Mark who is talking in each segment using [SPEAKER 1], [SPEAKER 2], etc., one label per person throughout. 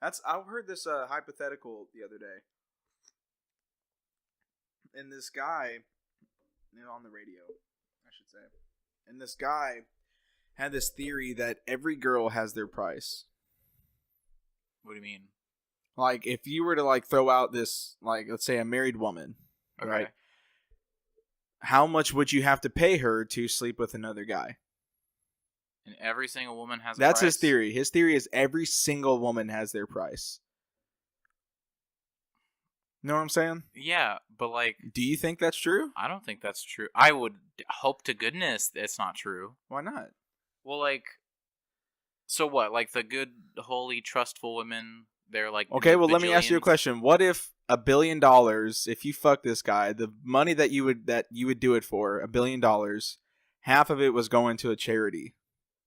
[SPEAKER 1] I heard this hypothetical the other day, and this guy, on the radio, I should say, and this guy had this theory that every girl has their price.
[SPEAKER 2] What do you mean?
[SPEAKER 1] Like, if you were to, like, throw out this, like, let's say a married woman,
[SPEAKER 2] Okay.
[SPEAKER 1] right? How much would you have to pay her to sleep with another guy?
[SPEAKER 2] And every single woman has a
[SPEAKER 1] That's
[SPEAKER 2] price?
[SPEAKER 1] his theory. His theory is every single woman has their price. Know what I'm saying?
[SPEAKER 2] Yeah, but, like...
[SPEAKER 1] Do you think that's true?
[SPEAKER 2] I don't think that's true. I would hope to goodness it's not true.
[SPEAKER 1] Why not?
[SPEAKER 2] Well, like... So what? Like, the good, holy, trustful women, they're, like...
[SPEAKER 1] Okay, well, let me ask you a question. What if $1 billion, if you fuck this guy, the money that you would do it for, $1 billion, half of it was going to a charity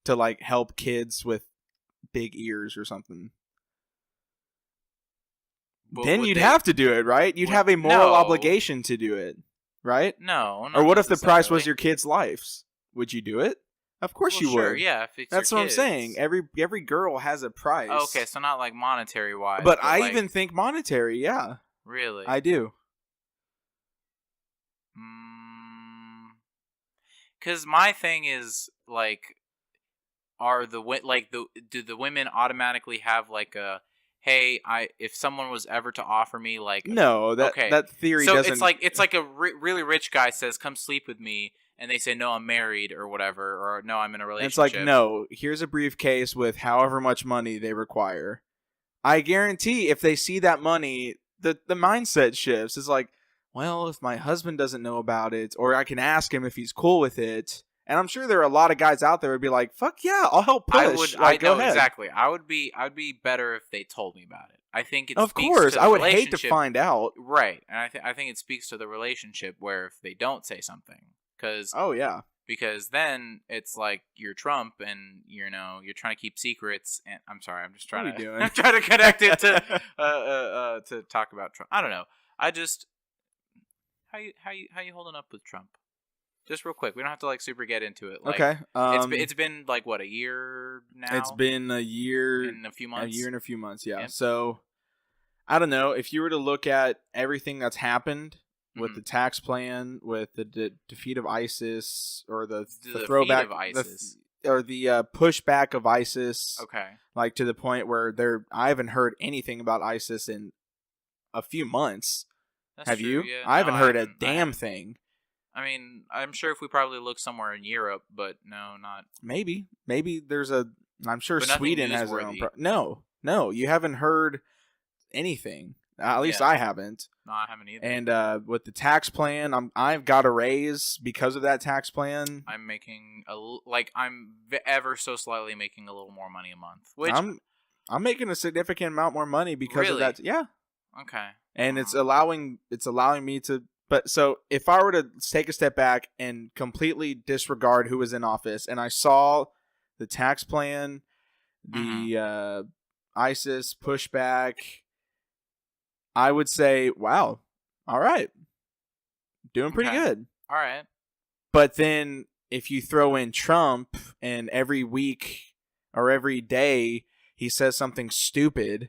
[SPEAKER 1] to, like, help kids with big ears or something?
[SPEAKER 2] But
[SPEAKER 1] then you'd have to do it, right? You'd have a moral obligation to do it, right?
[SPEAKER 2] No.
[SPEAKER 1] Or what if the price was your kids' lives? Would you do it? Of course you
[SPEAKER 2] sure,
[SPEAKER 1] would.
[SPEAKER 2] Yeah, if it's
[SPEAKER 1] That's
[SPEAKER 2] your
[SPEAKER 1] what
[SPEAKER 2] kids.
[SPEAKER 1] I'm saying. Every girl has a price.
[SPEAKER 2] Okay, so not like monetary wise.
[SPEAKER 1] But I like, even think monetary, yeah.
[SPEAKER 2] Really?
[SPEAKER 1] I do.
[SPEAKER 2] Because my thing is, like, do the women automatically have, like, a, hey, if someone was ever to offer me, like...
[SPEAKER 1] No, that theory doesn't...
[SPEAKER 2] So it's like a really rich guy says, come sleep with me, and they say, no, I'm married, or whatever, or no, I'm in a relationship.
[SPEAKER 1] And it's like, no, here's a briefcase with however much money they require. I guarantee if they see that money, the mindset shifts. It's like, well, if my husband doesn't know about it, or I can ask him if he's cool with it. And I'm sure there are a lot of guys out there who'd be like, fuck yeah, I'll help push. Go ahead.
[SPEAKER 2] Exactly. I'd be better if they told me about it. I think it.
[SPEAKER 1] Of
[SPEAKER 2] speaks
[SPEAKER 1] course,
[SPEAKER 2] to the
[SPEAKER 1] I would hate to find out.
[SPEAKER 2] Right, and I think it speaks to the relationship where if they don't say something, because then it's like you're Trump and you're trying to keep secrets. And I'm sorry, I'm just trying to I'm trying to connect it to talk about Trump. I don't know. I just how you holding up with Trump? Just real quick. We don't have to, like, super get into it. Like,
[SPEAKER 1] okay.
[SPEAKER 2] It's been, like, what, a year now?
[SPEAKER 1] It's been a year.
[SPEAKER 2] And a few months?
[SPEAKER 1] A year and a few months, yeah. Yep. So, I don't know. If you were to look at everything that's happened with the tax plan, with the defeat of ISIS, or the throwback...
[SPEAKER 2] of ISIS.
[SPEAKER 1] Or the pushback of ISIS.
[SPEAKER 2] Okay.
[SPEAKER 1] Like, to the point where I haven't heard anything about ISIS in a few months. Have you?
[SPEAKER 2] Yeah.
[SPEAKER 1] I haven't heard a damn thing.
[SPEAKER 2] I mean, I'm sure if we probably look somewhere in Europe, but no, not...
[SPEAKER 1] Maybe there's I'm sure Sweden has their own... No, you haven't heard anything. At least I haven't.
[SPEAKER 2] No, I haven't either.
[SPEAKER 1] And with the tax plan, I've got a raise because of that tax plan.
[SPEAKER 2] I'm making I'm ever so slightly making a little more money a month. Which
[SPEAKER 1] I'm making a significant amount more money because of that. Yeah.
[SPEAKER 2] Okay.
[SPEAKER 1] And it's allowing me to... But so if I were to take a step back and completely disregard who was in office, and I saw the tax plan, the ISIS pushback, I would say, wow, all right, doing pretty good.
[SPEAKER 2] All right.
[SPEAKER 1] But then if you throw in Trump and every week or every day he says something stupid,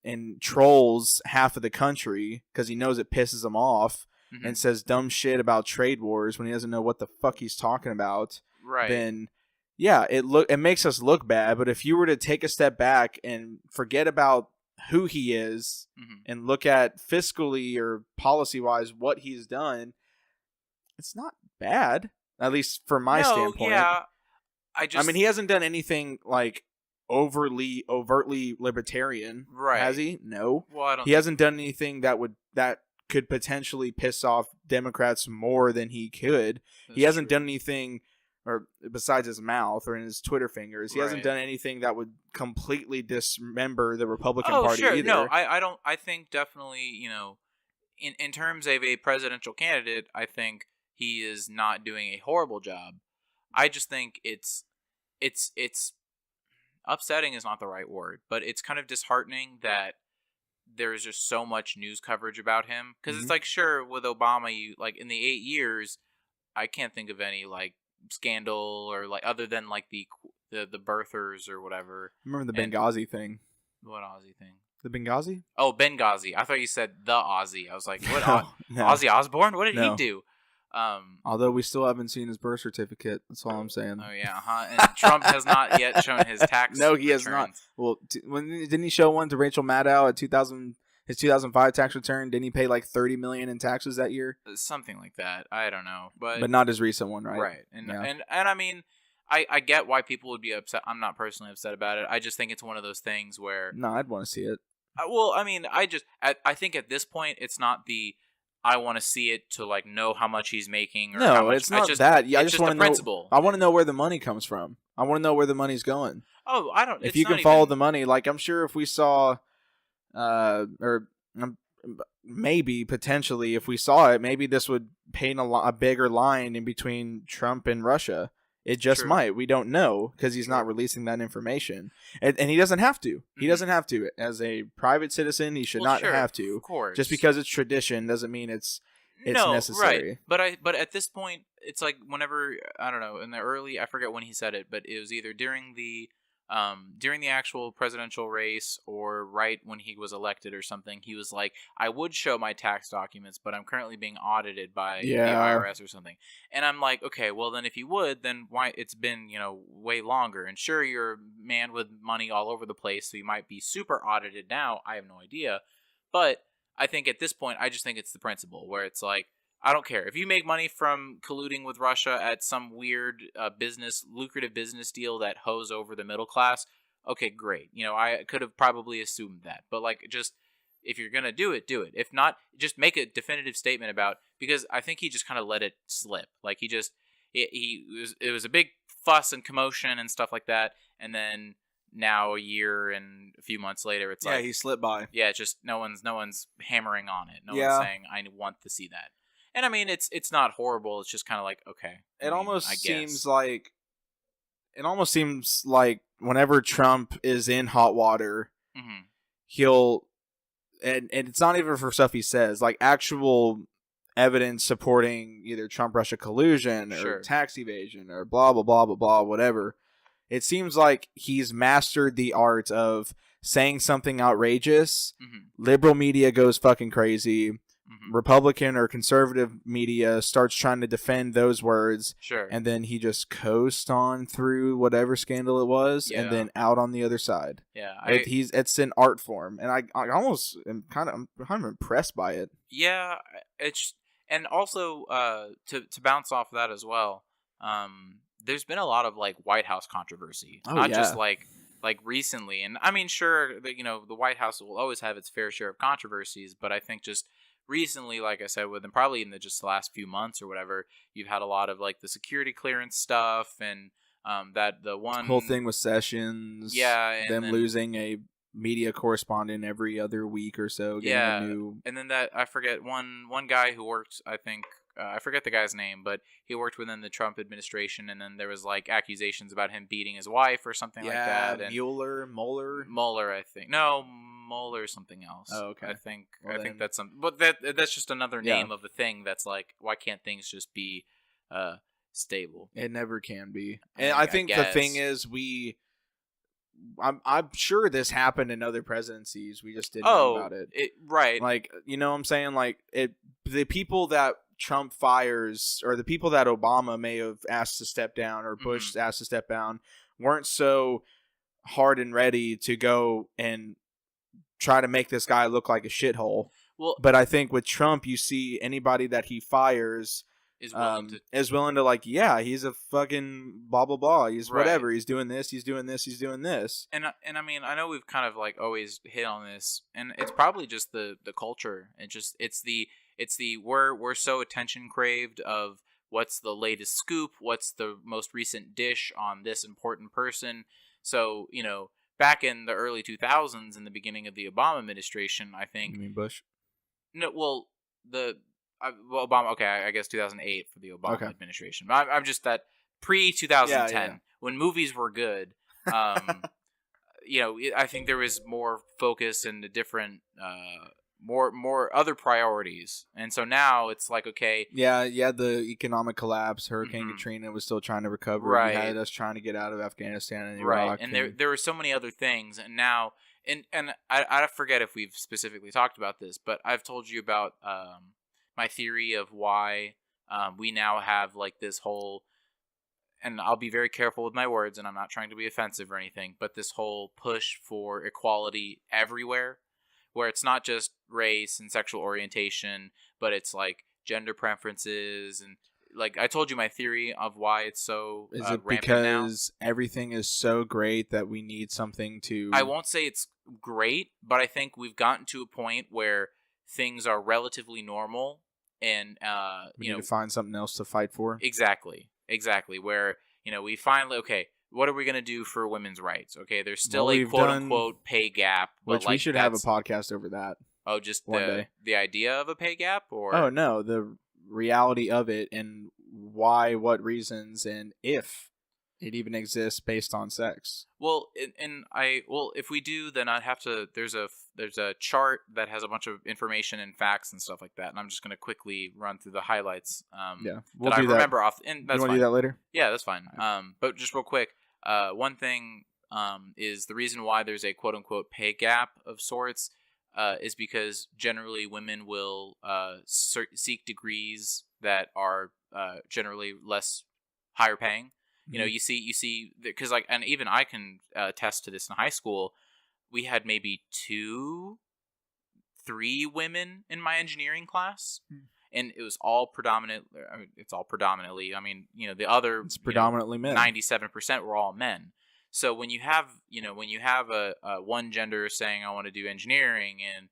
[SPEAKER 1] and trolls half of the country because he knows it pisses him off, and says dumb shit about trade wars when he doesn't know what the fuck he's talking about,
[SPEAKER 2] right?
[SPEAKER 1] Then, yeah, it makes us look bad. But if you were to take a step back and forget about who he is and look at fiscally or policy-wise what he's done, it's not bad, at least from my standpoint.
[SPEAKER 2] Yeah,
[SPEAKER 1] I mean, he hasn't done anything like overtly libertarian,
[SPEAKER 2] right?
[SPEAKER 1] Has he? No.
[SPEAKER 2] Well, I don't.
[SPEAKER 1] He hasn't done anything that could potentially piss off Democrats more than he could. He hasn't done anything, or besides his mouth or in his Twitter fingers, he hasn't done anything that would completely dismember the Republican Party either.
[SPEAKER 2] No, I don't. I think definitely, in terms of a presidential candidate, I think he is not doing a horrible job. I just think it's upsetting is not the right word, but it's kind of disheartening that there's just so much news coverage about him. Because it's like, sure, with Obama, you like in the 8 years, I can't think of any like scandal or like other than like the birthers or whatever.
[SPEAKER 1] Remember the Benghazi thing?
[SPEAKER 2] What Aussie thing?
[SPEAKER 1] The Benghazi?
[SPEAKER 2] Oh, Benghazi. I thought you said the Aussie. I was like, what?
[SPEAKER 1] No.
[SPEAKER 2] Ozzy Osbourne? What did he do?
[SPEAKER 1] Although we still haven't seen his birth certificate. That's all I'm saying.
[SPEAKER 2] Oh, yeah. And Trump has not yet shown his tax
[SPEAKER 1] No, he has
[SPEAKER 2] returns.
[SPEAKER 1] not. Well, didn't he show one to Rachel Maddow at his 2005 tax return? Didn't he pay like $30 million in taxes that year?
[SPEAKER 2] Something like that. I don't know. But
[SPEAKER 1] not his recent one, right?
[SPEAKER 2] Right. And I mean, I get why people would be upset. I'm not personally upset about it. I just think it's one of those things where...
[SPEAKER 1] No, I'd want to see it.
[SPEAKER 2] Well, I mean, I think at this point, it's not the... I want to see it to like know how much he's making. Or how much,
[SPEAKER 1] it's not that. Yeah, I just want to know.
[SPEAKER 2] Principle.
[SPEAKER 1] I want to know where the money comes from. I want to know where the money's going.
[SPEAKER 2] Oh, I don't.
[SPEAKER 1] If you can follow the money, like I'm sure if we saw, maybe potentially if we saw it, maybe this would paint a bigger line in between Trump and Russia. It just might. We don't know because he's not releasing that information, and he doesn't have to. He doesn't have to. As a private citizen, he should not have to.
[SPEAKER 2] Of course.
[SPEAKER 1] Just because it's tradition doesn't mean it's necessary.
[SPEAKER 2] Right. But at this point, it's like whenever I don't know in the early I forget when he said it, but it was either during the actual presidential race or right when he was elected or something. He was like, I would show my tax documents, but I'm currently being audited by the IRS or something. And I'm like, okay, well then if you would, then why it's been, way longer. And sure, you're a man with money all over the place, so you might be super audited now. I have no idea. But I think at this point, I just think it's the principle where it's like, I don't care. If you make money from colluding with Russia at some weird lucrative business deal that hoes over the middle class, okay, great. I could have probably assumed that. But, just if you're going to do it, do it. If not, just make a definitive statement because I think he just kind of let it slip. Like, it was a big fuss and commotion and stuff like that. And then now a year and a few months later, it's like...
[SPEAKER 1] Yeah, he slipped by.
[SPEAKER 2] Yeah, it's just no one's hammering on it. No one's saying, I want to see that. And I mean, it's not horrible. It's just kind of like, okay.
[SPEAKER 1] It almost seems like whenever Trump is in hot water, he'll, and it's not even for stuff he says, like actual evidence supporting either Trump-Russia collusion or tax evasion or blah, blah, blah, blah, blah, whatever. It seems like he's mastered the art of saying something outrageous. Liberal media goes fucking crazy. Republican or conservative media starts trying to defend those words, and then he just coasts on through whatever scandal it was, and then out on the other side.
[SPEAKER 2] Yeah,
[SPEAKER 1] it's an art form, and I almost am I'm kind of impressed by it.
[SPEAKER 2] Yeah, and also to bounce off of that as well. There's been a lot of White House controversy, just recently, and I mean, sure, the White House will always have its fair share of controversies, but I think just recently, like I said, within probably in just the last few months or whatever, you've had a lot of the security clearance stuff and that the whole
[SPEAKER 1] thing with Sessions, and them losing a media correspondent every other week or so,
[SPEAKER 2] and then that I forget one guy who worked, I think. I forget the guy's name, but he worked within the Trump administration, and then there was accusations about him beating his wife or something like that. And Mueller, I think. No, Mueller something else.
[SPEAKER 1] Oh, okay.
[SPEAKER 2] I think that's something, but that's just another name of a thing that's why can't things just be stable?
[SPEAKER 1] It never can be. And I think the thing is I'm sure this happened in other presidencies. We just didn't know about it.
[SPEAKER 2] Right.
[SPEAKER 1] You know what I'm saying? The people that Trump fires, or the people that Obama may have asked to step down, or Bush asked to step down, weren't so hard and ready to go and try to make this guy look like a shithole.
[SPEAKER 2] Well,
[SPEAKER 1] but I think with Trump, you see anybody that he fires is willing to he's a fucking blah blah blah. He's whatever. He's doing this. He's doing this. He's doing this.
[SPEAKER 2] And I mean, I know we've kind of always hit on this, and it's probably just the culture. It's the we're so attention craved of what's the latest scoop, what's the most recent dish on this important person. So back in the early 2000s, in the beginning of the Obama administration, I think.
[SPEAKER 1] You mean Bush?
[SPEAKER 2] No, well Obama. Okay, I guess 2008 for the Obama administration. I'm just that pre-2010 when movies were good. I think there was more focus and a different more other priorities. And so now it's like, okay,
[SPEAKER 1] yeah, the economic collapse, Hurricane Katrina was still trying to recover.
[SPEAKER 2] Right.
[SPEAKER 1] You had us trying to get out of Afghanistan and
[SPEAKER 2] Right.
[SPEAKER 1] Iraq.
[SPEAKER 2] And there were so many other things, and now and I forget if we've specifically talked about this, but I've told you about my theory of why we now have like this whole, and I'll be very careful with my words, and I'm not trying to be offensive or anything, but this whole push for equality everywhere, where it's not just race and sexual orientation, but it's like gender preferences. And like I told you my theory of why it's so
[SPEAKER 1] is it
[SPEAKER 2] because
[SPEAKER 1] now. Everything is so great that we need something to...
[SPEAKER 2] I won't say it's great, but I think we've gotten to a point where things are relatively normal, and
[SPEAKER 1] we need to find something else to fight for.
[SPEAKER 2] Exactly. Where we finally, okay, what are we going to do for women's rights? Okay, there's still a quote-unquote pay gap.
[SPEAKER 1] Which we should have a podcast over that.
[SPEAKER 2] Oh, just
[SPEAKER 1] one day.
[SPEAKER 2] The idea of a pay gap? Or
[SPEAKER 1] oh, no, the reality of it and why, what reasons, and if it even exists based on sex.
[SPEAKER 2] Well, if we do, then I'd have to, there's a chart that has a bunch of information and facts and stuff like that, and I'm just going to quickly run through the highlights
[SPEAKER 1] we'll
[SPEAKER 2] that I remember off. And that's
[SPEAKER 1] you want
[SPEAKER 2] to
[SPEAKER 1] do that later?
[SPEAKER 2] Yeah, that's fine. But just real quick, one thing is the reason why there's a quote-unquote pay gap of sorts is because generally women will seek degrees that are generally less higher paying. You see, because like, and even I can attest to this in high school. We had maybe 2-3 women in my engineering class, and it was all predominant. I mean, it's all predominantly. I mean, the other
[SPEAKER 1] it's predominantly men.
[SPEAKER 2] 97% were all men. So when you have a one gender saying I want to do engineering and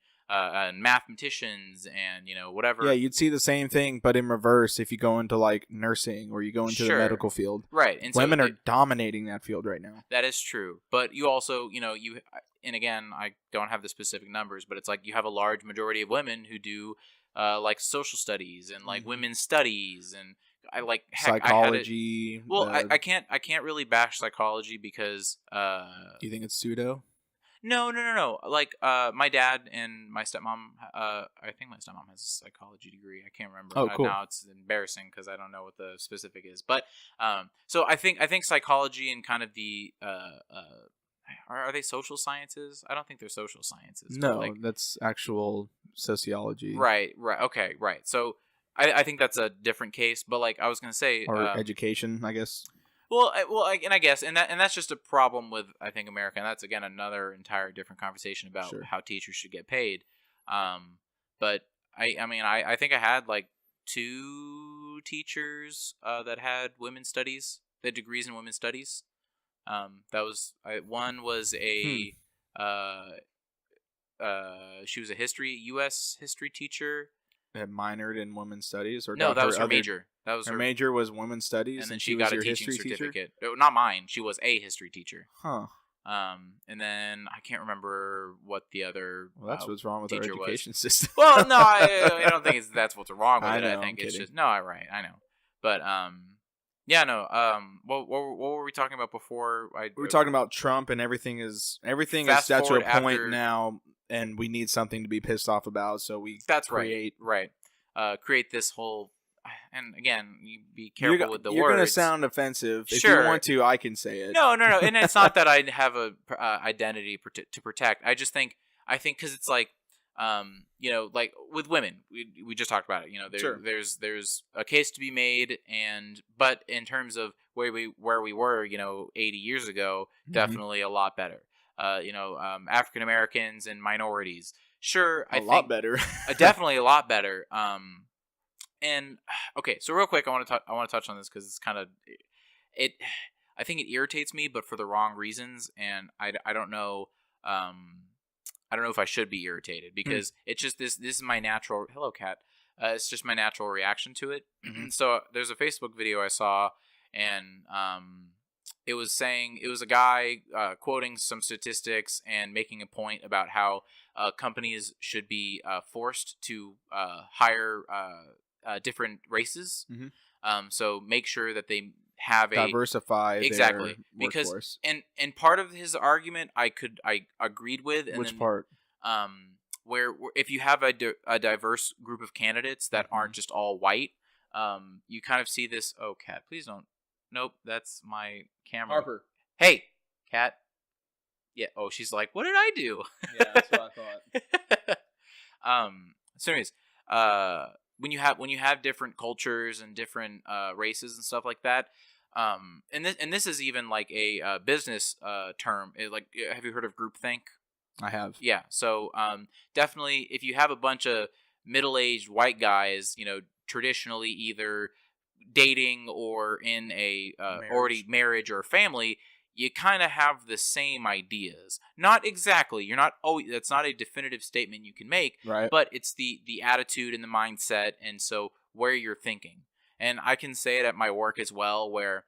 [SPEAKER 2] mathematicians and whatever.
[SPEAKER 1] Yeah, you'd see the same thing, but in reverse if you go into like nursing or you go into the medical field.
[SPEAKER 2] Right. And
[SPEAKER 1] women are dominating that field right now.
[SPEAKER 2] That is true. But you also, and again, I don't have the specific numbers, but it's like you have a large majority of women who do like social studies and like women's studies, and I like
[SPEAKER 1] psychology.
[SPEAKER 2] I can't really bash psychology because
[SPEAKER 1] do you think it's pseudo?
[SPEAKER 2] No. Like, my dad and my stepmom, I think my stepmom has a psychology degree. I can't remember.
[SPEAKER 1] Oh, cool.
[SPEAKER 2] Now it's embarrassing because I don't know what the specific is. But, so I think psychology and kind of the, are they social sciences? I don't think they're social sciences.
[SPEAKER 1] No, that's actual sociology.
[SPEAKER 2] Right. Okay, right. So I think that's a different case. But, like, I was going to say.
[SPEAKER 1] Or education, I guess.
[SPEAKER 2] I guess, and that's just a problem with, I think, America, and that's again another entire different conversation about how teachers should get paid. But I think I had like 2 teachers that had women's studies, the degrees in women's studies. One was a she was a U.S. history teacher.
[SPEAKER 1] Had minored in women's studies, or
[SPEAKER 2] no, that was her major. That was
[SPEAKER 1] her major was women's studies,
[SPEAKER 2] and then she got a teaching certificate. Not mine. She was a history teacher.
[SPEAKER 1] Huh.
[SPEAKER 2] And then I can't remember what the other.
[SPEAKER 1] Well, that's what's wrong with our education system.
[SPEAKER 2] Well, no, I don't think that's what's wrong with it.
[SPEAKER 1] I
[SPEAKER 2] think it's
[SPEAKER 1] kidding.
[SPEAKER 2] just right. I know, but yeah, no. What were we talking about before? We
[SPEAKER 1] were talking about Trump, and everything is set to a point now, and we need something to be pissed off about. So we create
[SPEAKER 2] this whole. And again, you be careful with the words.
[SPEAKER 1] You're going to sound offensive. If you want to, I can say it.
[SPEAKER 2] No. And it's not that I have a identity to protect. I think because it's like, like with women, we just talked about it. There's a case to be made, but in terms of where we were, 80 years ago, definitely a lot better. African Americans and minorities, sure, I think
[SPEAKER 1] better.
[SPEAKER 2] Definitely a lot better. And okay, so real quick, I want to touch on this because it's kind of it. I think it irritates me, but for the wrong reasons, and I don't know. I don't know if I should be irritated because it's just this is my natural. Hello, cat. It's just my natural reaction to it. So there's a Facebook video I saw, and it was a guy quoting some statistics and making a point about how companies should be forced to hire different races. So make sure that they have
[SPEAKER 1] diversify
[SPEAKER 2] exactly
[SPEAKER 1] their
[SPEAKER 2] because and part of his argument I agreed with. And
[SPEAKER 1] which part?
[SPEAKER 2] where if you have a diverse group of candidates that aren't just all white, you kind of see this. Oh, cat, please don't. Nope, that's my camera.
[SPEAKER 1] Harper.
[SPEAKER 2] Hey, cat. Yeah. Oh, she's like, what did I do?
[SPEAKER 1] Yeah, that's what I
[SPEAKER 2] thought. So anyways, when you have different cultures and different races and stuff like that, and this is even like a business term. Like, have you heard of groupthink?
[SPEAKER 1] I have.
[SPEAKER 2] Yeah. So definitely, if you have a bunch of middle-aged white guys, traditionally either dating or in a already marriage or family, you kind of have the same ideas. Not exactly. You're not. Oh, that's not a definitive statement you can make.
[SPEAKER 1] Right.
[SPEAKER 2] But it's the attitude and the mindset, and so where you're thinking. And I can say it at my work as well, where,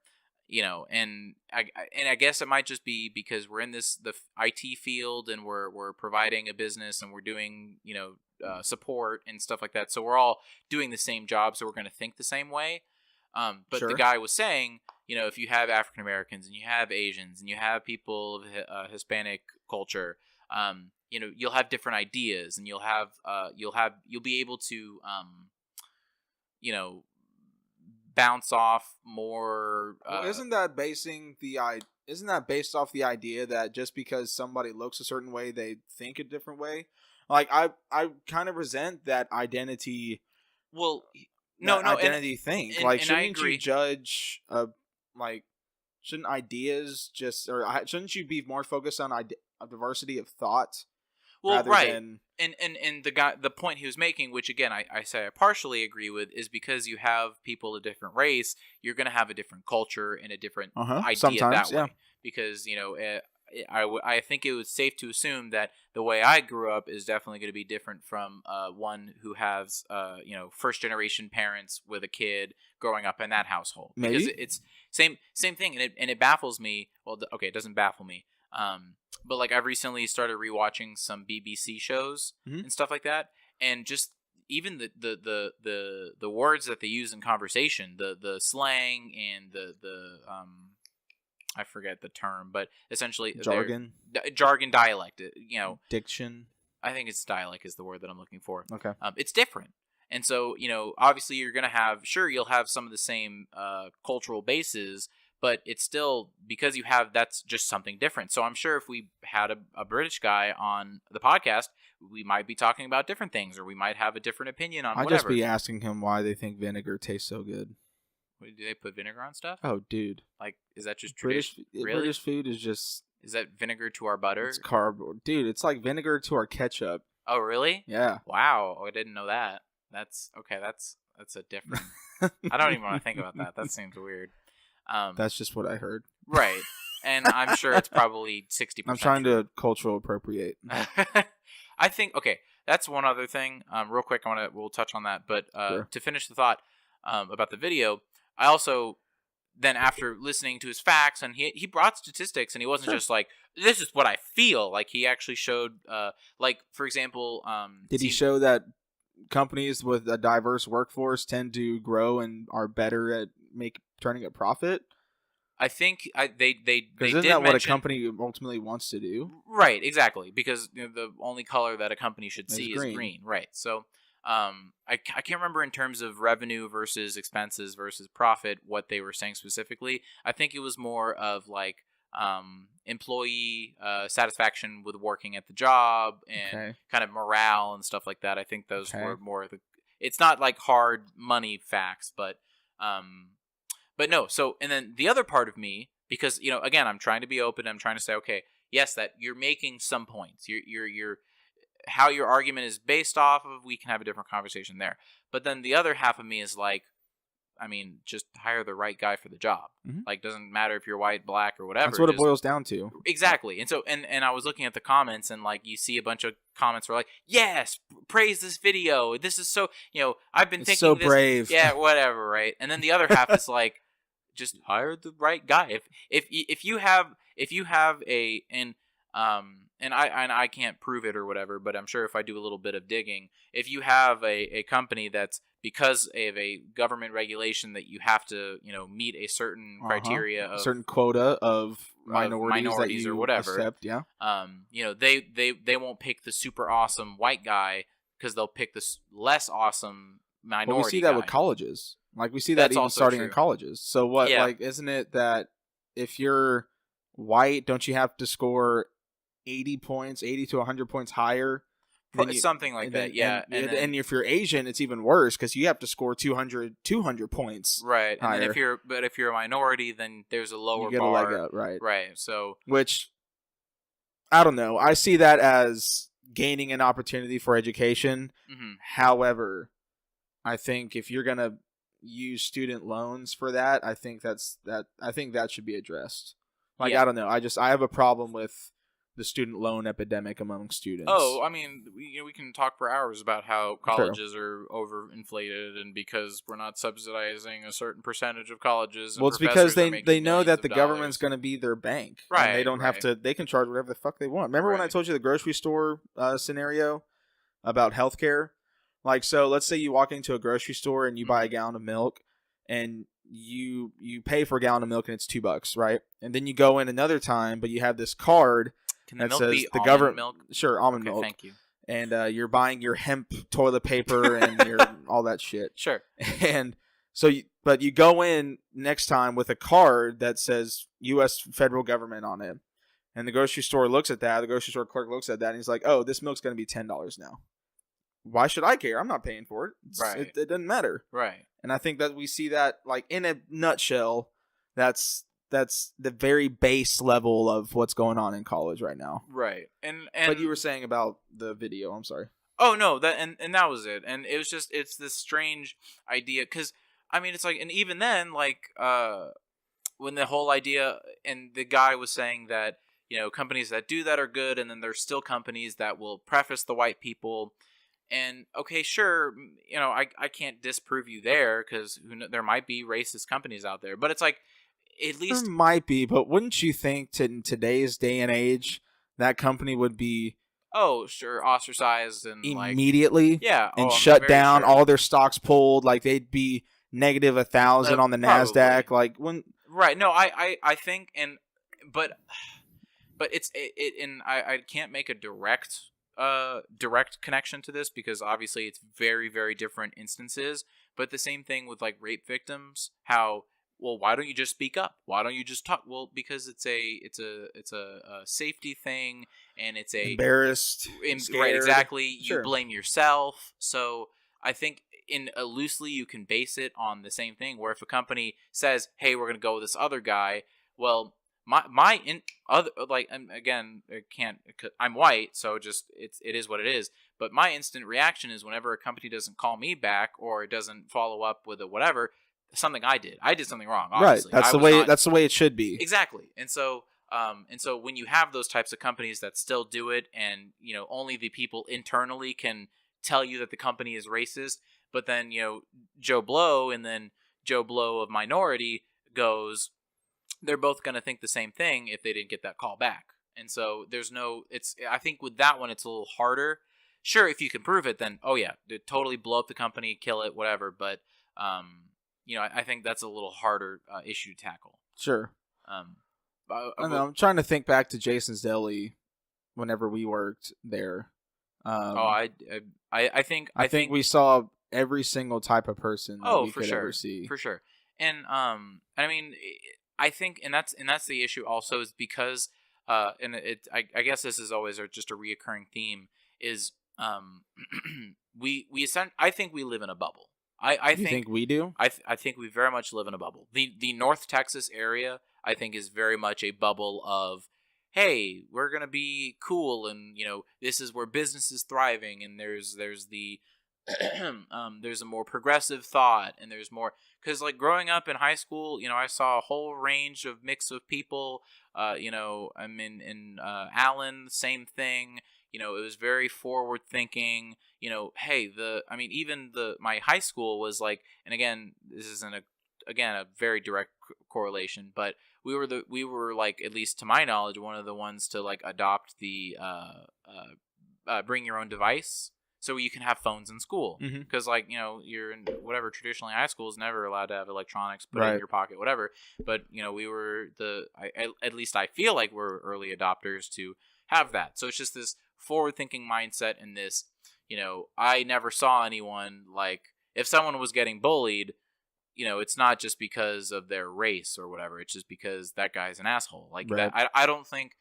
[SPEAKER 2] and I guess it might just be because we're in the IT field and we're providing a business and we're doing support and stuff like that. So we're all doing the same job, so we're going to think the same way. But
[SPEAKER 1] Sure.
[SPEAKER 2] The guy was saying, if you have African Americans and you have Asians and you have people of Hispanic culture, you'll have different ideas and you'll be able to, bounce off more.
[SPEAKER 1] Isn't that based off the idea that just because somebody looks a certain way, they think a different way? Like I kind of resent that identity.
[SPEAKER 2] Well,
[SPEAKER 1] identity thing. Like, shouldn't
[SPEAKER 2] you
[SPEAKER 1] judge shouldn't ideas shouldn't you be more focused on a diversity of thought?
[SPEAKER 2] Well, right. And the point he was making, which again I say I partially agree with, is because you have people of different race, you're going to have a different culture and a different idea
[SPEAKER 1] sometimes,
[SPEAKER 2] that way. Because I think it was safe to assume that the way I grew up is definitely going to be different from one who has first generation parents with a kid growing up in that household.
[SPEAKER 1] Maybe.
[SPEAKER 2] Because it's same thing, and it baffles me. Well, okay, it doesn't baffle me. But like I've recently started rewatching some BBC shows and stuff like that, and just even the words that they use in conversation, the slang and the I forget the term, but essentially
[SPEAKER 1] jargon,
[SPEAKER 2] dialect,
[SPEAKER 1] diction.
[SPEAKER 2] I think it's dialect is the word that I'm looking for.
[SPEAKER 1] Okay.
[SPEAKER 2] It's different. And so, obviously you're going to you'll have some of the same cultural bases, but it's still, because you have, that's just something different. So I'm sure if we had a British guy on the podcast, we might be talking about different things, or we might have a different opinion on whatever.
[SPEAKER 1] I'd just be asking him why they think vinegar tastes so good.
[SPEAKER 2] Wait, do they put vinegar on stuff?
[SPEAKER 1] Oh, dude.
[SPEAKER 2] Like, is that just tradition? Really?
[SPEAKER 1] British food is just...
[SPEAKER 2] Is that vinegar to our butter?
[SPEAKER 1] It's carb. Dude, it's like vinegar to our ketchup.
[SPEAKER 2] Oh, really?
[SPEAKER 1] Yeah.
[SPEAKER 2] Wow. Oh, I didn't know that. That's okay. That's a different. I don't even want to think about that. That seems weird.
[SPEAKER 1] That's just what I heard.
[SPEAKER 2] Right, and I'm sure it's probably 60%.
[SPEAKER 1] I'm trying to cultural appropriate.
[SPEAKER 2] I think that's one other thing. Real quick, we'll touch on that. But
[SPEAKER 1] Sure.
[SPEAKER 2] To finish the thought about the video, I also then, after listening to his facts, and he brought statistics, and he wasn't just like, this is what I feel. Like, he actually showed, like, for example,
[SPEAKER 1] did he show that companies with a diverse workforce tend to grow and are better at turning a profit?
[SPEAKER 2] I think they
[SPEAKER 1] isn't that what a company ultimately wants to do?
[SPEAKER 2] Right, exactly. Because the only color that a company should see is green. Right. So I can't remember in terms of revenue versus expenses versus profit what they were saying specifically. I think it was more of like employee satisfaction with working at the job and kind of morale and stuff like that. I think those were more it's not like hard money facts, but no. So, and then the other part of me, because again, I'm trying to be open. I'm trying to say, okay, yes, that you're making some points. You're how your argument is based off of. We can have a different conversation there. But then the other half of me is like, I mean, just hire the right guy for the job. Mm-hmm. Like, doesn't matter if you're white, black, or whatever.
[SPEAKER 1] That's what it boils down to.
[SPEAKER 2] Exactly. And so, and I was looking at the comments, and like, you see a bunch of comments where like, yes, praise this video. This is so, I've been thinking
[SPEAKER 1] so
[SPEAKER 2] this,
[SPEAKER 1] brave.
[SPEAKER 2] Yeah, whatever, right? And then the other half is like, just hire the right guy. If you have and I can't prove it or whatever, but I'm sure if I do a little bit of digging, if you have a company that's, because of a government regulation that you have to, meet a certain criteria,
[SPEAKER 1] a certain quota of
[SPEAKER 2] minorities or whatever.
[SPEAKER 1] Accept, yeah.
[SPEAKER 2] They won't pick the super awesome white guy because they'll pick the less awesome minority.
[SPEAKER 1] Well, we see that
[SPEAKER 2] guy.
[SPEAKER 1] with colleges. Like we see that even starting in colleges. So what?
[SPEAKER 2] Yeah.
[SPEAKER 1] Like, isn't it that if you're white, don't you have to score 80 to 100 points higher?
[SPEAKER 2] Something like that, yeah.
[SPEAKER 1] And if you're Asian, it's even worse because you have to score 200 points.
[SPEAKER 2] Right. And
[SPEAKER 1] higher.
[SPEAKER 2] then if you're a minority, then there's a lower
[SPEAKER 1] you get
[SPEAKER 2] bar.
[SPEAKER 1] A leg up, right.
[SPEAKER 2] Right. So
[SPEAKER 1] which I don't know. I see that as gaining an opportunity for education.
[SPEAKER 2] Mm-hmm.
[SPEAKER 1] However, I think if you're gonna use student loans for that, I think that should be addressed. Like, I don't know. I have a problem with the student loan epidemic among students.
[SPEAKER 2] Oh, I mean, we can talk for hours about how colleges are overinflated, and because we're not subsidizing a certain percentage of colleges.
[SPEAKER 1] Well, it's because they know that the government's going to be their bank, right? And they don't have to. They can charge whatever the fuck they want. Remember when I told you the grocery store scenario about healthcare? Like, so let's say you walk into a grocery store and you buy a gallon of milk, and you pay for a gallon of milk and it's $2, right? And then you go in another time, but you have this card.
[SPEAKER 2] Can the milk be almond milk?
[SPEAKER 1] Sure, almond milk.
[SPEAKER 2] Thank you.
[SPEAKER 1] And you're buying your hemp toilet paper and your all that shit.
[SPEAKER 2] Sure.
[SPEAKER 1] And so, but you go in next time with a card that says U.S. federal government on it, and the grocery store looks at that. The grocery store clerk looks at that, and he's like, "Oh, this milk's going to be $10 now. Why should I care? I'm not paying for it.
[SPEAKER 2] Right.
[SPEAKER 1] It doesn't matter."
[SPEAKER 2] Right.
[SPEAKER 1] And I think that we see that, like, in a nutshell, that's the very base level of what's going on in college right now.
[SPEAKER 2] Right. And
[SPEAKER 1] but you were saying about the video. I'm sorry.
[SPEAKER 2] Oh no, and that was it. And it was just, it's this strange idea, because I mean, it's like, and even then, like, when the whole idea, and the guy was saying that, companies that do that are good, and then there's still companies that will preface the white people. And okay, sure, I can't disprove you there, because there might be racist companies out there, but it's like, at least
[SPEAKER 1] there might be, but wouldn't you think in today's day and age that company would be
[SPEAKER 2] ostracized and
[SPEAKER 1] immediately, and
[SPEAKER 2] I'm
[SPEAKER 1] shut down,
[SPEAKER 2] sure.
[SPEAKER 1] all their stocks pulled, like they'd be negative 1,000 on the NASDAQ,
[SPEAKER 2] probably.
[SPEAKER 1] like when
[SPEAKER 2] right? No, I think, but and I can't make a direct connection to this, because obviously it's very, very different instances. But the same thing with like rape victims, how, well, why don't you just speak up? Why don't you just talk? Well, because it's a safety thing, and it's a
[SPEAKER 1] embarrassed, scared.
[SPEAKER 2] Right? Exactly.
[SPEAKER 1] Sure.
[SPEAKER 2] You blame yourself. So I think loosely you can base it on the same thing. Where if a company says, "Hey, we're going to go with this other guy," well, again, I can't. I'm white, so just it is what it is. But my instant reaction is whenever a company doesn't call me back or doesn't follow up with a whatever. Something I did something wrong, obviously.
[SPEAKER 1] Right. That's the way it should be.
[SPEAKER 2] Exactly. And so when you have those types of companies that still do it, and only the people internally can tell you that the company is racist, but then Joe Blow and then Joe Blow of minority goes, they're both going to think the same thing if they didn't get that call back. And so I think with that one it's a little harder. Sure, if you can prove it, then totally blow up the company, kill it, whatever, but I think that's a little harder issue to tackle.
[SPEAKER 1] Sure. I'm trying to think back to Jason's Deli whenever we worked there.
[SPEAKER 2] I think
[SPEAKER 1] we saw every single type of person that we
[SPEAKER 2] for
[SPEAKER 1] could
[SPEAKER 2] sure.
[SPEAKER 1] ever see.
[SPEAKER 2] For sure. And I mean, I think, and that's the issue also, is because I guess this is always just a reoccurring theme, is I think we live in a bubble. I think
[SPEAKER 1] we do.
[SPEAKER 2] I think we very much live in a bubble. The North Texas area, I think, is very much a bubble of, hey, we're gonna be cool, and this is where business is thriving, and there's the there's a more progressive thought, and there's more, because like growing up in high school, I saw a whole range of mix of people. I'm in Allen, same thing. It was very forward thinking. Hey, even my high school was like, and again, this isn't a very direct correlation, but we were like, at least to my knowledge, one of the ones to like adopt the bring your own device. so you can have phones in school.
[SPEAKER 1] Mm-hmm.
[SPEAKER 2] Because, like, you know, you're in whatever, traditionally high school is never allowed to have electronics put
[SPEAKER 1] Right.
[SPEAKER 2] in your pocket, whatever. But, you know, we were at least I feel like we're early adopters to have that. So it's just this forward-thinking mindset and this, you know, I never saw anyone, like, if someone was getting bullied, you know, it's not just because of their race or whatever. It's just because that guy's an asshole. Like,
[SPEAKER 1] Right.
[SPEAKER 2] that, I don't think,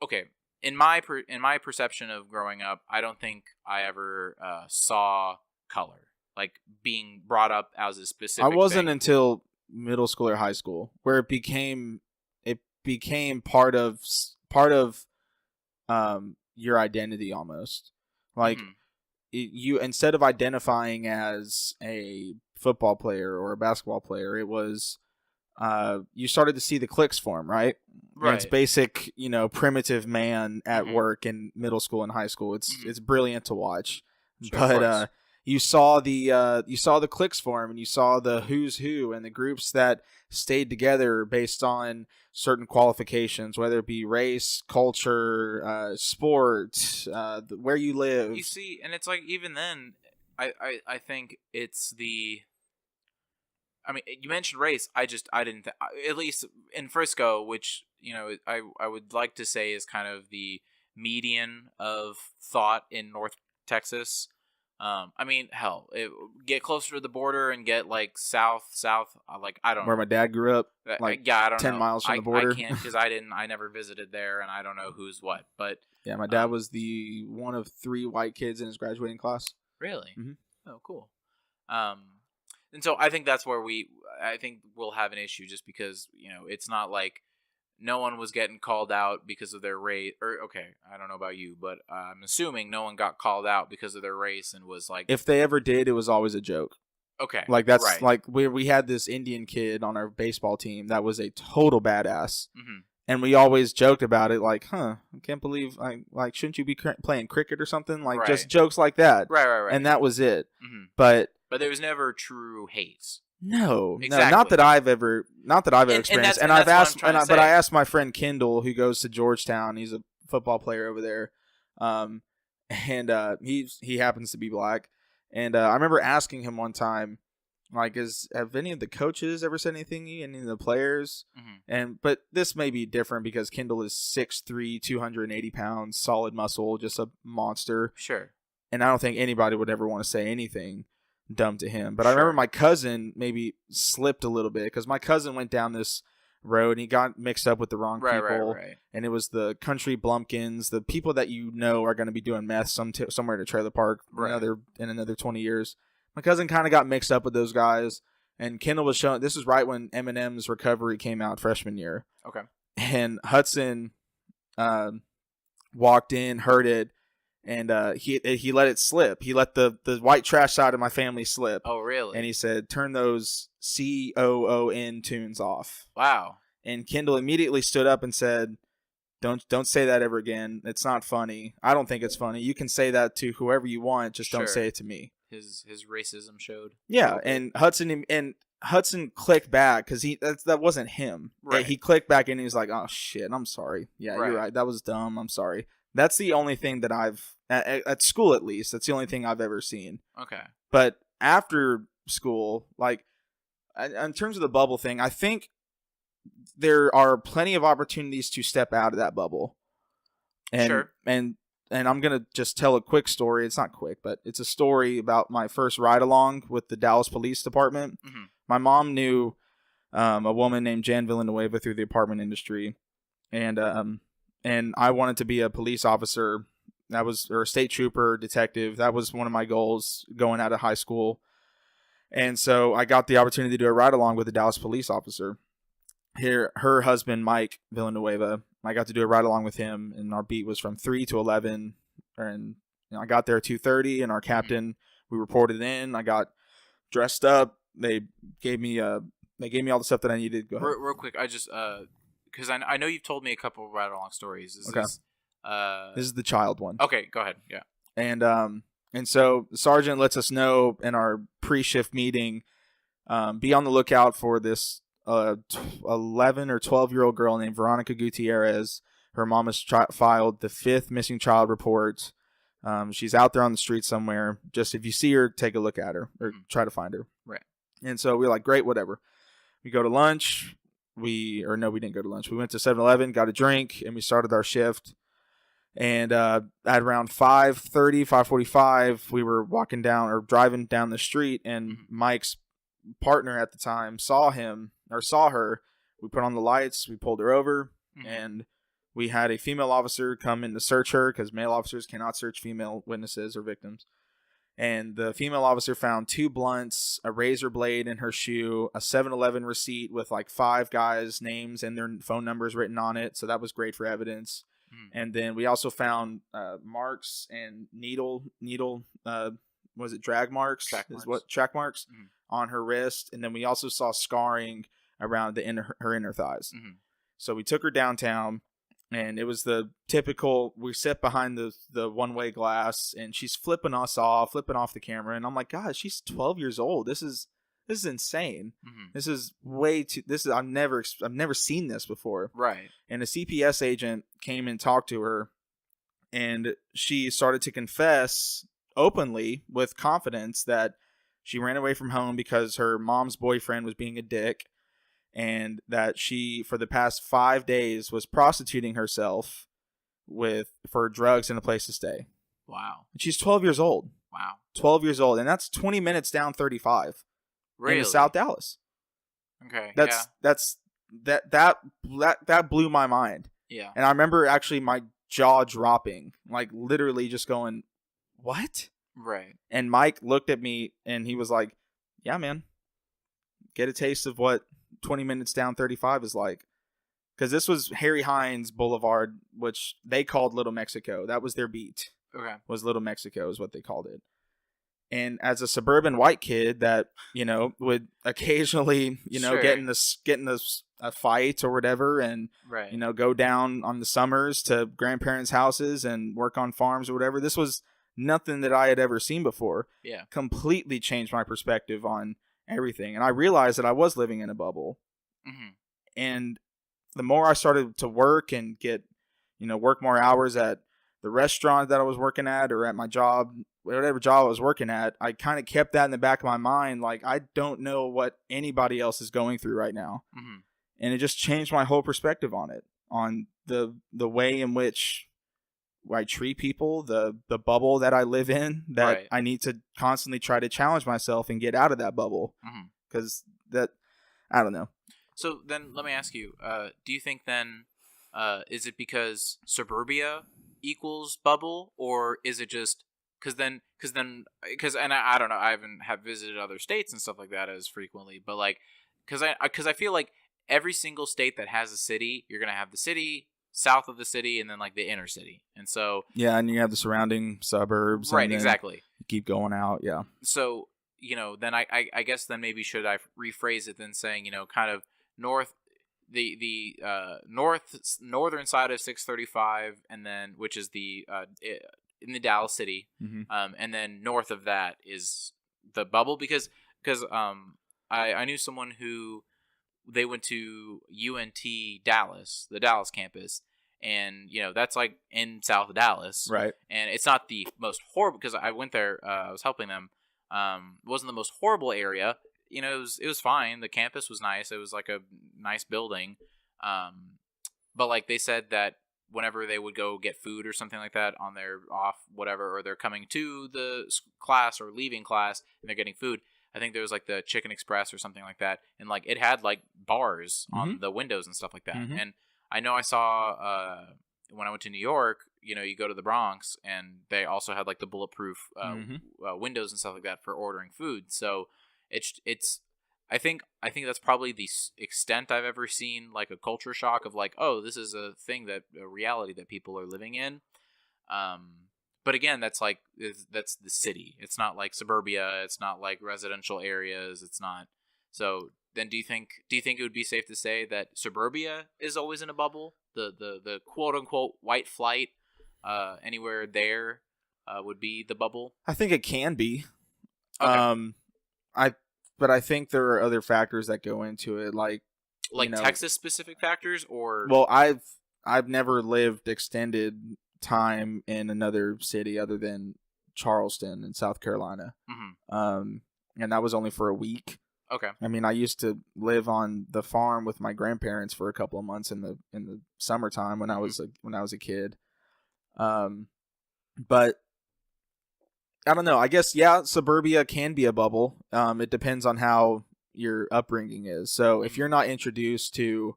[SPEAKER 2] okay, in my perception of growing up, I don't think I ever saw color, like, being brought up as a specific
[SPEAKER 1] I wasn't
[SPEAKER 2] thing.
[SPEAKER 1] until middle school or high school where it became part of your identity almost. Like, you, instead of identifying as a football player or a basketball player, it was you started to see the cliques form, right?
[SPEAKER 2] Right.
[SPEAKER 1] And it's basic, you know, primitive man at work in middle school and high school. It's brilliant to watch.
[SPEAKER 2] Sure,
[SPEAKER 1] But you saw the cliques form, and you saw the who's who and the groups that stayed together based on certain qualifications, whether it be race, culture, sport, where you live.
[SPEAKER 2] You see, and it's like, even then, I think it's the. I mean, you mentioned race. I didn't. At least in Frisco, which, you know, I would like to say is kind of the median of thought in North Texas. I mean, hell, get closer to the border and get, like, south. Like, I don't know
[SPEAKER 1] Where my dad grew up. Like,
[SPEAKER 2] yeah, I don't
[SPEAKER 1] 10
[SPEAKER 2] know.
[SPEAKER 1] miles from the border.
[SPEAKER 2] I can't, because I never visited there, and I don't know who's what. But
[SPEAKER 1] yeah, my dad was the one of 3 white kids in his graduating class.
[SPEAKER 2] Really?
[SPEAKER 1] Mm-hmm.
[SPEAKER 2] Oh, cool. And so I think that's where I think we'll have an issue, just because, you know, it's not like no one was getting called out because of their race. Or, okay, I don't know about you, but I'm assuming no one got called out because of their race and was like.
[SPEAKER 1] If they ever did, it was always a joke.
[SPEAKER 2] Okay.
[SPEAKER 1] Like, that's
[SPEAKER 2] right.
[SPEAKER 1] like we had this Indian kid on our baseball team that was a total badass.
[SPEAKER 2] Mm-hmm.
[SPEAKER 1] And we always joked about it, like, I can't believe, like, shouldn't you be playing cricket or something? Like,
[SPEAKER 2] right.
[SPEAKER 1] just jokes like that.
[SPEAKER 2] Right.
[SPEAKER 1] And that was it.
[SPEAKER 2] Mm-hmm.
[SPEAKER 1] But
[SPEAKER 2] there was never true hate.
[SPEAKER 1] No,
[SPEAKER 2] exactly.
[SPEAKER 1] No, not that I've ever experienced. And I've asked, but I asked my friend Kendall, who goes to Georgetown. He's a football player over there, and he happens to be black. And I remember asking him one time, like, have any of the coaches ever said anything? Any of the players?
[SPEAKER 2] Mm-hmm.
[SPEAKER 1] But this may be different because Kendall is 6'3", 280 pounds, solid muscle, just a monster.
[SPEAKER 2] Sure.
[SPEAKER 1] And I don't think anybody would ever want to say anything dumb to him. But
[SPEAKER 2] sure.
[SPEAKER 1] I remember my cousin maybe slipped a little bit, because my cousin went down this road and he got mixed up with the wrong people.
[SPEAKER 2] Right.
[SPEAKER 1] And it was the country blumpkins, the people that you know are going to be doing meth somewhere at a trailer park in another 20 years. My cousin kind of got mixed up with those guys, and Kendall was showing. This is right when Eminem's Recovery came out freshman year.
[SPEAKER 2] Okay.
[SPEAKER 1] And Hudson walked in, heard it, and he let it slip. He let the white trash side of my family slip.
[SPEAKER 2] Oh, really?
[SPEAKER 1] And he said, "Turn those COON tunes off."
[SPEAKER 2] Wow.
[SPEAKER 1] And Kendall immediately stood up and said, Don't say that ever again. It's not funny. I don't think it's funny. You can say that to whoever you want, just don't say it to me.
[SPEAKER 2] His racism showed.
[SPEAKER 1] Yeah, and Hudson clicked back, because that wasn't him.
[SPEAKER 2] Right.
[SPEAKER 1] He clicked back and he was like, "Oh shit, I'm sorry. Yeah, you're right. That was dumb. I'm sorry." That's the only thing that I've at school, at least. That's the only thing I've ever seen.
[SPEAKER 2] Okay.
[SPEAKER 1] But after school, like, in terms of the bubble thing, I think there are plenty of opportunities to step out of that bubble. And,
[SPEAKER 2] sure.
[SPEAKER 1] And I'm going to just tell a quick story. It's not quick, but it's a story about my first ride-along with the Dallas Police Department.
[SPEAKER 2] Mm-hmm.
[SPEAKER 1] My mom knew a woman named Jan Villanueva through the apartment industry. And I wanted to be a police officer. Or a state trooper, detective. That was one of my goals going out of high school. And so I got the opportunity to do a ride-along with a Dallas police officer. Her husband, Mike Villanueva, I got to do a ride-along with him, and our beat was from 3 to 11. And I got there at 2:30, and our captain, we reported in. I got dressed up. They gave me all the stuff that I needed. Go ahead.
[SPEAKER 2] Real quick, I just because I know you've told me a couple of ride-along stories.
[SPEAKER 1] Okay. This is the child one.
[SPEAKER 2] Okay, go ahead. Yeah.
[SPEAKER 1] And so the sergeant lets us know in our pre-shift meeting, be on the lookout for this 11 or 12-year-old girl named Veronica Gutierrez. Her mom has filed the 5th missing child report. She's out there on the street somewhere. Just if you see her, take a look at her or try to find her.
[SPEAKER 2] Right.
[SPEAKER 1] And so we're like, great, whatever. We go to lunch. We didn't go to lunch. We went to 7-Eleven, got a drink, and we started our shift. And at around 5:30, 5:45, we were driving down the street, and Mike's partner at the time saw her. We put on the lights. We pulled her over, and we had a female officer come in to search her because male officers cannot search female witnesses or victims. And the female officer found 2 blunts, a razor blade in her shoe, a 7-Eleven receipt with like 5 guys' names and their phone numbers written on it. So that was great for evidence. And then we also found marks and drag marks? Track marks on her wrist. And then we also saw scarring around her inner thighs. So we took her downtown. And it was the typical, we sit behind the one-way glass, and she's flipping off the camera. And I'm like, God, she's 12 years old. This is insane. This is I've never seen this before.
[SPEAKER 2] Right.
[SPEAKER 1] And a CPS agent came and talked to her, and she started to confess openly with confidence that she ran away from home because her mom's boyfriend was being a dick. And that she, for the past 5 days, was prostituting herself for drugs and a place to stay.
[SPEAKER 2] Wow.
[SPEAKER 1] And she's 12 years old.
[SPEAKER 2] Wow.
[SPEAKER 1] 12 years old. And that's 20 minutes down 35.
[SPEAKER 2] Really?
[SPEAKER 1] In South Dallas.
[SPEAKER 2] Okay.
[SPEAKER 1] That blew my mind.
[SPEAKER 2] Yeah.
[SPEAKER 1] And I remember actually my jaw dropping. Like literally just going, what?
[SPEAKER 2] Right.
[SPEAKER 1] And Mike looked at me and he was like, yeah, man. Get a taste of what 20 minutes down 35 is like, because this was Harry Hines Boulevard, which they called Little Mexico. That was their beat.
[SPEAKER 2] Okay.
[SPEAKER 1] Was Little Mexico is what they called it. And as a suburban white kid that would occasionally
[SPEAKER 2] Sure.
[SPEAKER 1] get in a fight or whatever, and
[SPEAKER 2] right.
[SPEAKER 1] Go down on the summers to grandparents' houses and work on farms or whatever, this was nothing that I had ever seen before.
[SPEAKER 2] Yeah.
[SPEAKER 1] Completely changed my perspective on everything. And I realized that I was living in a bubble. And the more I started to work and get, work more hours at the restaurant that I was working at or at my job, whatever job I was working at, I kind of kept that in the back of my mind. Like, I don't know what anybody else is going through right now. And it just changed my whole perspective on it, on the way in which I treat people, the bubble that I live in, that right. I need to constantly try to challenge myself and get out of that bubble. Because I don't know.
[SPEAKER 2] So then let me ask you, do you think then, is it because suburbia equals bubble, or is it just, because I don't know, I haven't visited other states and stuff like that as frequently, but like, because I feel like every single state that has a city, you're going to have the city, south of the city, and then like the inner city. And so
[SPEAKER 1] yeah, and you have the surrounding suburbs,
[SPEAKER 2] right? Exactly.
[SPEAKER 1] You keep going out. Yeah.
[SPEAKER 2] So then I guess then maybe should I rephrase it then saying kind of northern side of 635, and then which is the in the Dallas city, and then north of that is the bubble, because I knew someone who they went to UNT Dallas, the Dallas campus, and that's like in South Dallas,
[SPEAKER 1] right?
[SPEAKER 2] And it's not the most horrible, because I went there, I was helping them. It wasn't the most horrible area. It was fine. The campus was nice. It was like a nice building. But like they said that whenever they would go get food or something like that on their off, whatever, or they're coming to the class or leaving class and they're getting food, I think there was like the Chicken Express or something like that. And like it had like bars on the windows and stuff like that. And I know I saw, when I went to New York, you go to the Bronx and they also had like the bulletproof windows and stuff like that for ordering food. So it's I think that's probably the extent I've ever seen like a culture shock of like, oh, this is a reality that people are living in. But again, that's the city. It's not like suburbia. It's not like residential areas. It's not. So then do you think it would be safe to say that suburbia is always in a bubble? The quote unquote white flight, anywhere there, would be the bubble? I think
[SPEAKER 1] it can be.
[SPEAKER 2] Okay.
[SPEAKER 1] But I think there are other factors that go into it, like
[SPEAKER 2] Texas specific factors, or
[SPEAKER 1] well, I've never lived extended time in another city other than Charleston in South Carolina. And that was only for a week.
[SPEAKER 2] Okay.
[SPEAKER 1] I mean, I used to live on the farm with my grandparents for a couple of months in the summertime when I was a kid. But I don't know. I guess, yeah, suburbia can be a bubble. It depends on how your upbringing is. So if you're not introduced to,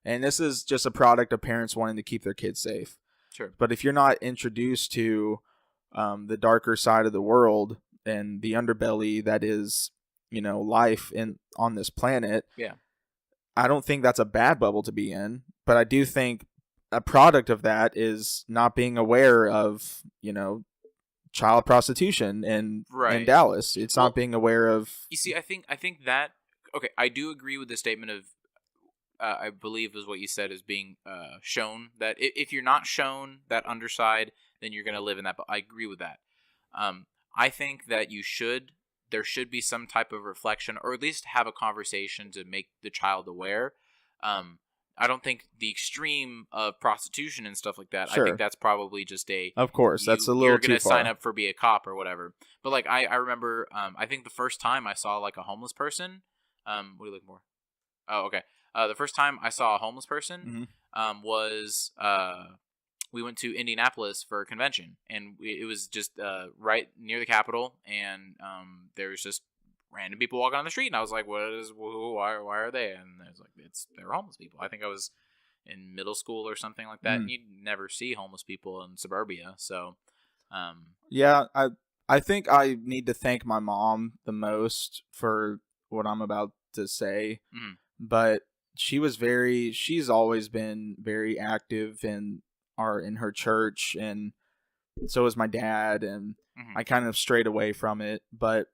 [SPEAKER 1] and this is just a product of parents wanting to keep their kids safe.
[SPEAKER 2] Sure.
[SPEAKER 1] But if you're not introduced to the darker side of the world and the underbelly that is, life on this planet,
[SPEAKER 2] yeah,
[SPEAKER 1] I don't think that's a bad bubble to be in. But I do think a product of that is not being aware of, child prostitution in Dallas. It's not being aware of.
[SPEAKER 2] You see, I think that, okay, I do agree with the statement of, I believe is what you said, is being shown that if you're not shown that underside, then you're going to live in that. But I agree with that. I think that there should be some type of reflection, or at least have a conversation to make the child aware. I don't think the extreme of prostitution and stuff like that. Sure. I think that's probably just
[SPEAKER 1] Of course, that's a little too far.
[SPEAKER 2] You're going to sign up for be a cop or whatever. But like I remember, I think the first time I saw like a homeless person. What are you looking for? Oh, okay. The first time I saw a homeless person was we went to Indianapolis for a convention, and it was just right near the Capitol, and there was just random people walking on the street, and I was like, why are they? And it's like, they're homeless people. I think I was in middle school or something like that, and you'd never see homeless people in suburbia. So
[SPEAKER 1] yeah, I think I need to thank my mom the most for what I'm about to say, but she's always been very active in her church, and so is my dad, and I kind of strayed away from it. But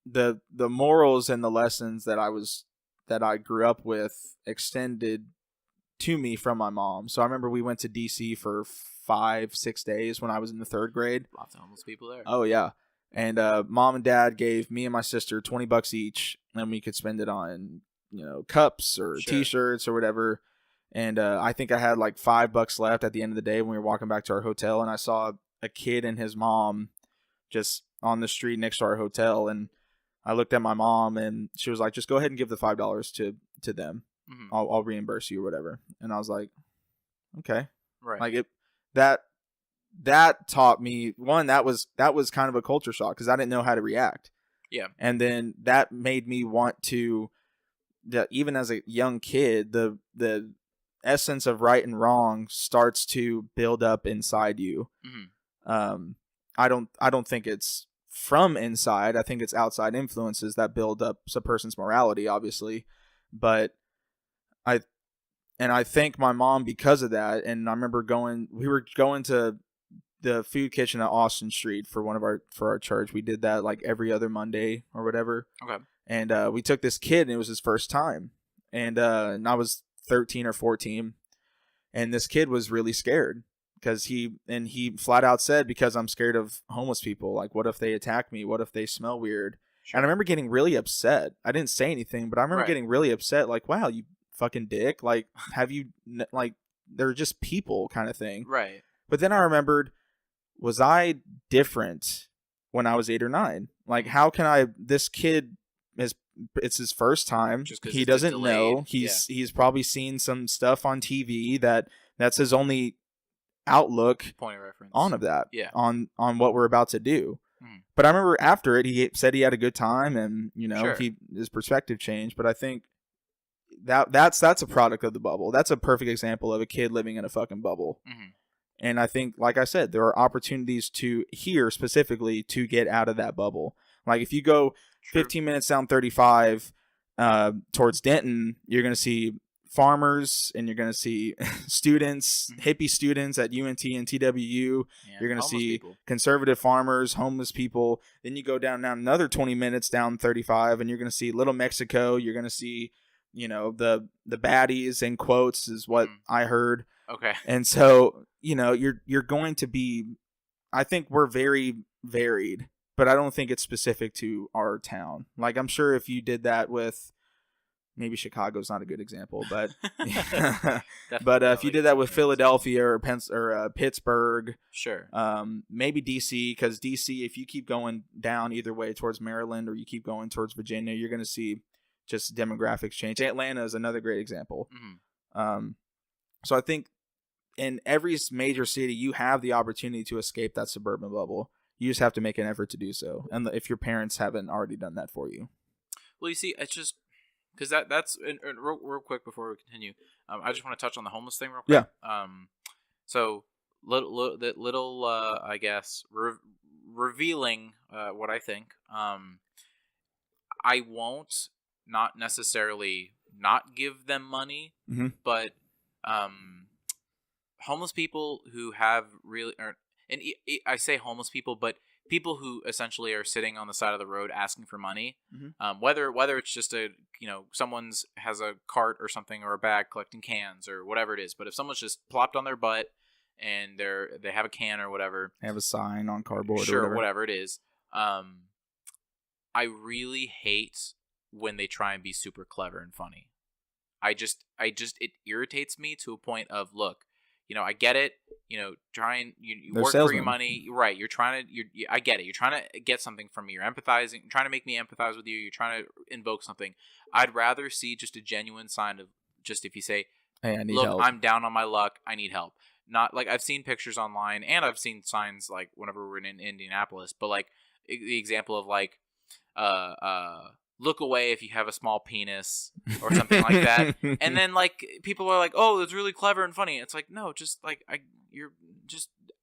[SPEAKER 1] the morals and the lessons that I grew up with extended to me from my mom. So I remember we went to DC for 5-6 days when I was in the 3rd grade.
[SPEAKER 2] Lots of homeless people there.
[SPEAKER 1] Oh yeah. And mom and dad gave me and my sister $20 each, and we could spend it on cups or t-shirts or whatever. And I think I had like $5 left at the end of the day when we were walking back to our hotel, and I saw a kid and his mom just on the street next to our hotel, and I looked at my mom, and she was like, just go ahead and give the $5 to them. I'll reimburse you or whatever. And I was like, okay.
[SPEAKER 2] Right.
[SPEAKER 1] Like that taught me, one, that was kind of a culture shock because I didn't know how to react.
[SPEAKER 2] Yeah.
[SPEAKER 1] And then that made me want to, even as a young kid, the essence of right and wrong starts to build up inside you. I don't think it's from inside. I think it's outside influences that build up a person's morality, obviously. But I thank my mom because of that. And I remember we were going to the food kitchen at Austin Street for our church. We did that like every other Monday or whatever.
[SPEAKER 2] Okay.
[SPEAKER 1] And we took this kid, and it was his first time. And I was 13 or 14, and this kid was really scared because he flat out said, because I'm scared of homeless people. Like, what if they attack me? What if they smell weird? Sure. And I remember getting really upset. I didn't say anything, but I remember getting really upset. Like, wow, you fucking dick. Like, have you, like, they're just people kind of thing.
[SPEAKER 2] Right.
[SPEAKER 1] But then I remembered, was I different when I was 8 or 9? Like, how can this kid it's his first time. He doesn't know. He's probably seen some stuff on TV that's his only outlook
[SPEAKER 2] point of reference
[SPEAKER 1] of that. Yeah. On what we're about to do. But I remember after it, he said he had a good time, and his perspective changed. But I think that's a product of the bubble. That's a perfect example of a kid living in a fucking bubble. And I think, like I said, there are opportunities here specifically to get out of that bubble. Like if you go 15 minutes down 35 towards Denton, you're going to see farmers, and you're going to see students, hippie students at UNT and TWU. You're going to see conservative farmers, homeless people. Then you go down another 20 minutes down 35, and you're going to see Little Mexico. You're going to see, the baddies, in quotes, is what I heard.
[SPEAKER 2] Okay.
[SPEAKER 1] And so, you're going to be, I think we're very varied. But I don't think it's specific to our town. Like, I'm sure if you did that with, maybe Chicago's not a good example, but but if you did that with Philadelphia or Pittsburgh,
[SPEAKER 2] sure,
[SPEAKER 1] maybe DC, because DC, if you keep going down either way towards Maryland or you keep going towards Virginia, you're going to see just demographics change. Atlanta is another great example. So I think in every major city, you have the opportunity to escape that suburban bubble. You just have to make an effort to do so, and if your parents haven't already done that for you.
[SPEAKER 2] Well, you see, it's just because that's real quick before we continue. I just want to touch on the homeless thing real quick.
[SPEAKER 1] Yeah.
[SPEAKER 2] So little I guess revealing what I think. I won't not necessarily not give them money, but homeless people who have really, and I say homeless people, but people who essentially are sitting on the side of the road asking for money, whether it's just someone's has a cart or something or a bag collecting cans or whatever it is, but if someone's just plopped on their butt and they have a can or whatever,
[SPEAKER 1] they have a sign on cardboard,
[SPEAKER 2] sure,
[SPEAKER 1] or
[SPEAKER 2] whatever it is, I really hate when they try and be super clever and funny. It irritates me to a point of, look, I get it. Try and you work for your money, right? I get it. You're trying to get something from me. You're empathizing, you're trying to make me empathize with you. You're trying to invoke something. I'd rather see just a genuine sign of just if you say,
[SPEAKER 1] "Hey, I need
[SPEAKER 2] look,
[SPEAKER 1] help.
[SPEAKER 2] I'm down on my luck. I need help." Not like I've seen pictures online and I've seen signs like whenever we were in Indianapolis, but like the example of like, look away if you have a small penis or something like that. And then like people are like, oh, it's really clever and funny. It's like, no, just like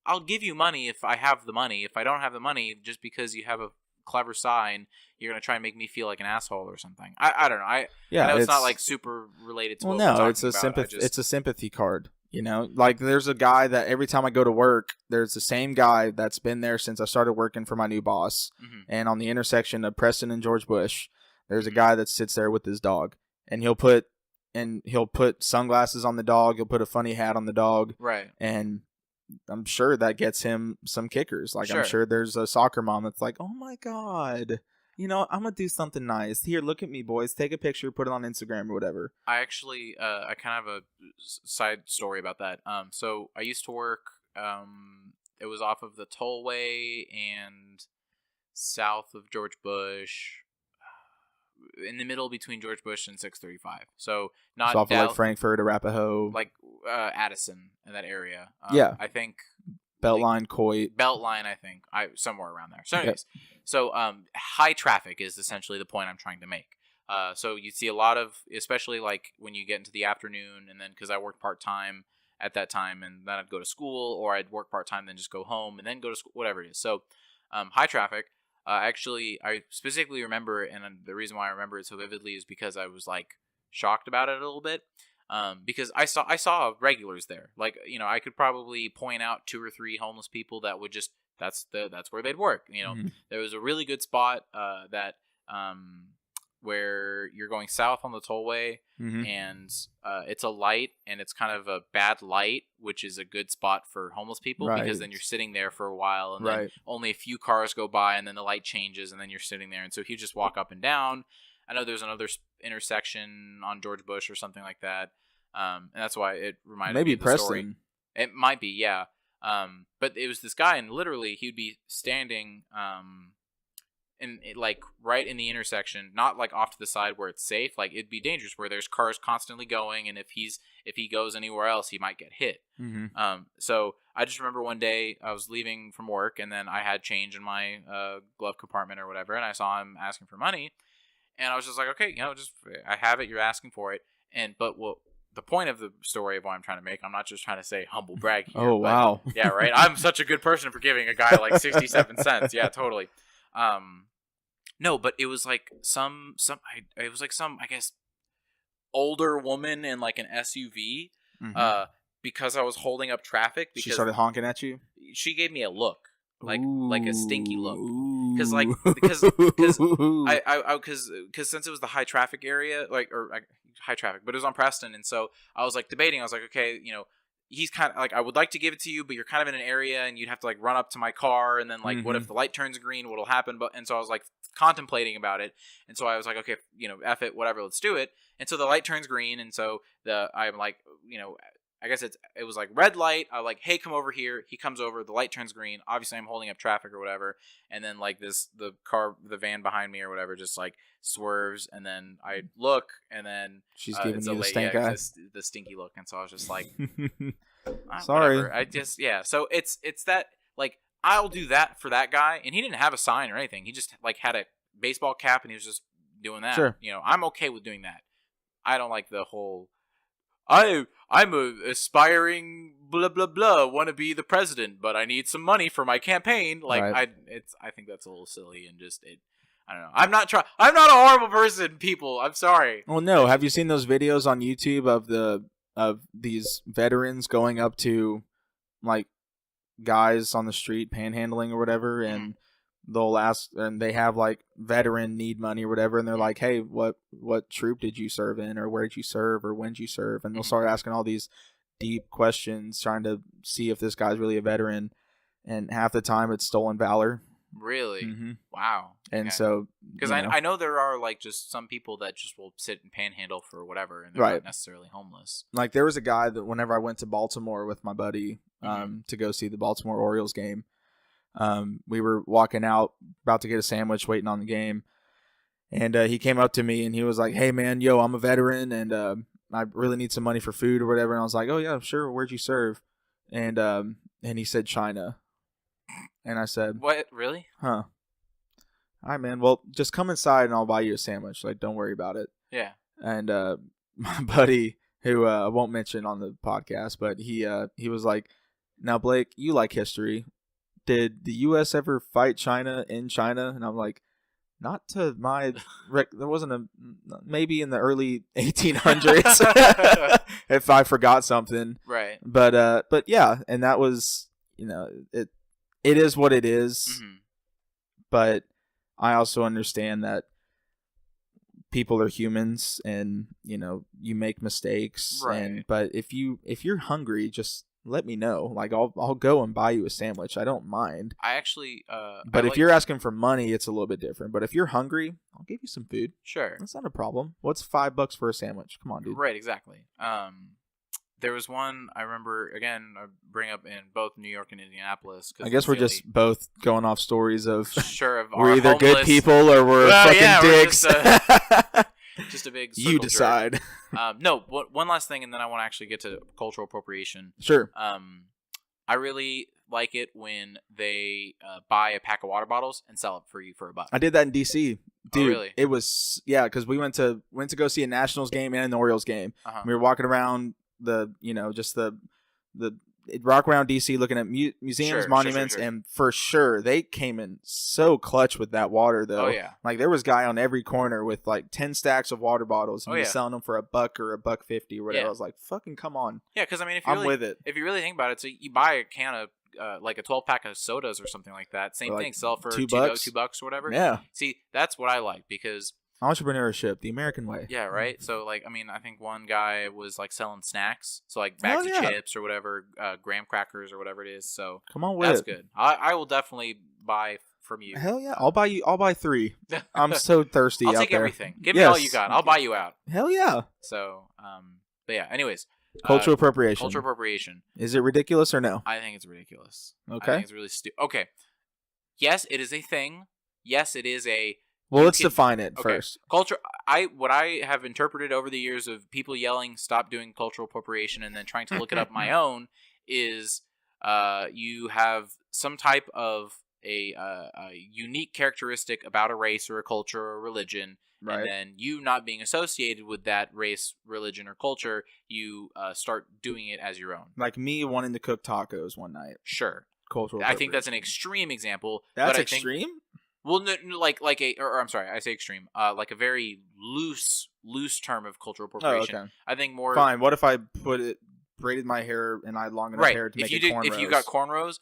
[SPEAKER 2] I'll give you money if I have the money. If I don't have the money, just because you have a clever sign, you're going to try and make me feel like an asshole or something. I don't know. I know it's not like super related to what we're talking about.
[SPEAKER 1] It's a sympathy card. Like there's a guy that every time I go to work, there's the same guy that's been there since I started working for my new boss. And on the intersection of Preston and George Bush, there's a guy that sits there with his dog, and he'll put sunglasses on the dog. He'll put a funny hat on the dog.
[SPEAKER 2] Right.
[SPEAKER 1] And I'm sure that gets him some kickers. Like, sure. I'm sure there's a soccer mom that's like, oh my God, I'm going to do something nice. Here, look at me, boys. Take a picture, put it on Instagram or whatever.
[SPEAKER 2] I actually, I kind of have a side story about that. So I used to work, it was off of the tollway and south of George Bush, in the middle between George Bush and 635. So not
[SPEAKER 1] off of like Frankfurt, Arapahoe,
[SPEAKER 2] like Addison in that area.
[SPEAKER 1] Yeah,
[SPEAKER 2] I think
[SPEAKER 1] Beltline, Coit,
[SPEAKER 2] Beltline. I think somewhere around there. So anyways, so high traffic is essentially the point I'm trying to make. So you see a lot of, especially like when you get into the afternoon, and then because I worked part time at that time, and then I'd go to school, or I'd work part time, then just go home, and then go to school, whatever it is. So high traffic. Actually, I specifically remember, and the reason why I remember it so vividly is because I was like shocked about it a little bit, because I saw regulars there. Like, I could probably point out 2 or 3 homeless people that would just that's where they'd work. There was a really good spot that where you're going south on the tollway, and it's a light, and it's kind of a bad light, which is a good spot for homeless people, because then you're sitting there for a while, and then only a few cars go by, and then the light changes, and then you're sitting there. And so if you just walk up and down, I know there's another intersection on George Bush or something like that, and that's why it reminded me of the
[SPEAKER 1] Preston.
[SPEAKER 2] Story. It might be, yeah. But it was this guy, and literally he'd be standing like right in the intersection, not like off to the side where it's safe. Like, it'd be dangerous where there's cars constantly going, and if he goes anywhere else, he might get hit. So I just remember one day I was leaving from work, and then I had change in my glove compartment or whatever, and I saw him asking for money, and I was just like, okay, just I have it, you're asking for it. But the point of the story of what I'm trying to make, I'm not just trying to say humble brag here.
[SPEAKER 1] Oh, wow.
[SPEAKER 2] Yeah, right. I'm such a good person for giving a guy like 67 cents. Yeah, totally. No, but it was like some I guess older woman in like an SUV, because I was holding up traffic. Because
[SPEAKER 1] she started honking at you.
[SPEAKER 2] She gave me a look, like a stinky look, because since it was the high traffic area, high traffic, but it was on Preston, and so I was like debating. I was like, okay, he's kind of like, I would like to give it to you, but you're kind of in an area and you'd have to like run up to my car. And then like, what if the light turns green? What'll happen? And so I was like contemplating about it. And so I was like, okay, F it, whatever, let's do it. And so the light turns green. And so I'm like, I guess it was like red light. I'm like, hey, come over here. He comes over. The light turns green. Obviously, I'm holding up traffic or whatever. And then like the van behind me or whatever just like swerves. And then I look, and then
[SPEAKER 1] she's giving you the stink eye,
[SPEAKER 2] the stinky look. And so I was just like,
[SPEAKER 1] sorry.
[SPEAKER 2] Whatever. I just So it's that like I'll do that for that guy. And he didn't have a sign or anything. He just like had a baseball cap and he was just doing that.
[SPEAKER 1] Sure.
[SPEAKER 2] I'm okay with doing that. I don't like the whole. I'm a aspiring blah blah blah, want to be the president, but I need some money for my campaign. Like
[SPEAKER 1] right.
[SPEAKER 2] I think that's a little silly and just I don't know. I'm not a horrible person, people. I'm sorry.
[SPEAKER 1] Well, no. Have you seen those videos on YouTube of these veterans going up to like guys on the street panhandling or whatever, and they'll ask, and they have like veteran need money or whatever, and they're like, hey, what troop did you serve in, or where did you serve, or when did you serve? And they'll start asking all these deep questions trying to see if this guy's really a veteran, and half the time it's stolen valor.
[SPEAKER 2] Really?
[SPEAKER 1] Mm-hmm.
[SPEAKER 2] Wow.
[SPEAKER 1] And so
[SPEAKER 2] because I know there are like just some people that just will sit and panhandle for whatever, and they're not necessarily homeless.
[SPEAKER 1] Like there was a guy that whenever I went to Baltimore with my buddy to go see the Baltimore Orioles game, we were walking out about to get a sandwich waiting on the game, and he came up to me and he was like, hey man, yo, I'm a veteran and I really need some money for food or whatever. And I was like, oh yeah, sure, where'd you serve? And he said China. And I said,
[SPEAKER 2] what, really?
[SPEAKER 1] Huh. All right, man, well, just come inside and I'll buy you a sandwich, like don't worry about it.
[SPEAKER 2] Yeah.
[SPEAKER 1] And my buddy, who I won't mention on the podcast, but he was like, now Blake, you like history, did the U.S. ever fight China in China? And I'm like, not to my there wasn't maybe in the early 1800s if I forgot something.
[SPEAKER 2] Right.
[SPEAKER 1] But yeah, and that was, it is what it is. Mm-hmm. But I also understand that people are humans and, you make mistakes.
[SPEAKER 2] Right.
[SPEAKER 1] But if you're hungry, just let me know. Like I'll go and buy you a sandwich. I don't mind.
[SPEAKER 2] I actually
[SPEAKER 1] but if you're asking for money, it's a little bit different. But if you're hungry, I'll give you some food.
[SPEAKER 2] Sure.
[SPEAKER 1] That's not a problem. What's $5 for a sandwich? Come on, dude.
[SPEAKER 2] Right, exactly. There was one I remember, again, I bring up in both New York and Indianapolis.
[SPEAKER 1] I guess we're just both going off stories of
[SPEAKER 2] we're
[SPEAKER 1] either
[SPEAKER 2] homeless.
[SPEAKER 1] Good people or we're fucking dicks.
[SPEAKER 2] Just a big
[SPEAKER 1] you decide.
[SPEAKER 2] No, one last thing, and then I want to actually get to cultural appropriation.
[SPEAKER 1] Sure.
[SPEAKER 2] I really like it when they buy a pack of water bottles and sell it for you for $1.
[SPEAKER 1] I did that in D.C. Dude,
[SPEAKER 2] oh, really?
[SPEAKER 1] It was, because we went to go see a Nationals game and an Orioles game.
[SPEAKER 2] Uh-huh.
[SPEAKER 1] We were walking around just the rock around DC looking at museums, monuments,
[SPEAKER 2] sure.
[SPEAKER 1] And for sure they came in so clutch with that water though.
[SPEAKER 2] Oh yeah.
[SPEAKER 1] Like there was a guy on every corner with like 10 stacks of water bottles and he was selling them for $1 or $1.50 or whatever.
[SPEAKER 2] Yeah.
[SPEAKER 1] I was like, fucking come on.
[SPEAKER 2] Yeah, because I mean,
[SPEAKER 1] with it.
[SPEAKER 2] If you really think about it, so you buy a can of like a 12-pack of sodas or something like that. Same thing, sell for $2 or whatever.
[SPEAKER 1] Yeah.
[SPEAKER 2] See, that's what I like because
[SPEAKER 1] entrepreneurship, the American way.
[SPEAKER 2] Yeah, right. So, like, I mean, I think one guy was like selling snacks, so like bags of chips or whatever, graham crackers or whatever it is. So,
[SPEAKER 1] come on with
[SPEAKER 2] that's
[SPEAKER 1] it.
[SPEAKER 2] good. I will definitely buy from you.
[SPEAKER 1] Hell yeah, I'll buy 3. I'm so thirsty.
[SPEAKER 2] I'll take everything. Give me all you got. I'll buy you out.
[SPEAKER 1] Hell yeah.
[SPEAKER 2] So, but yeah. Anyways,
[SPEAKER 1] cultural appropriation.
[SPEAKER 2] Cultural appropriation.
[SPEAKER 1] Is it ridiculous or no?
[SPEAKER 2] I think it's ridiculous.
[SPEAKER 1] Okay.
[SPEAKER 2] I think it's really stupid. Okay. Yes, it is a thing. Yes, it is a.
[SPEAKER 1] Well, let's define it first.
[SPEAKER 2] Culture. What I have interpreted over the years of people yelling, "Stop doing cultural appropriation," and then trying to look it up my own is, you have some type of a unique characteristic about a race or a culture or a religion,
[SPEAKER 1] right.
[SPEAKER 2] And then you not being associated with that race, religion, or culture, you start doing it as your own.
[SPEAKER 1] Like me wanting to cook tacos one night.
[SPEAKER 2] Sure.
[SPEAKER 1] Cultural.
[SPEAKER 2] I think that's an extreme example.
[SPEAKER 1] That's extreme.
[SPEAKER 2] Well, no, I'm sorry, I say extreme. Like a very loose term of cultural appropriation.
[SPEAKER 1] Oh, okay.
[SPEAKER 2] I think more.
[SPEAKER 1] Fine. What if I braided my hair and I had long enough hair to make it cornrows?
[SPEAKER 2] If you got cornrows,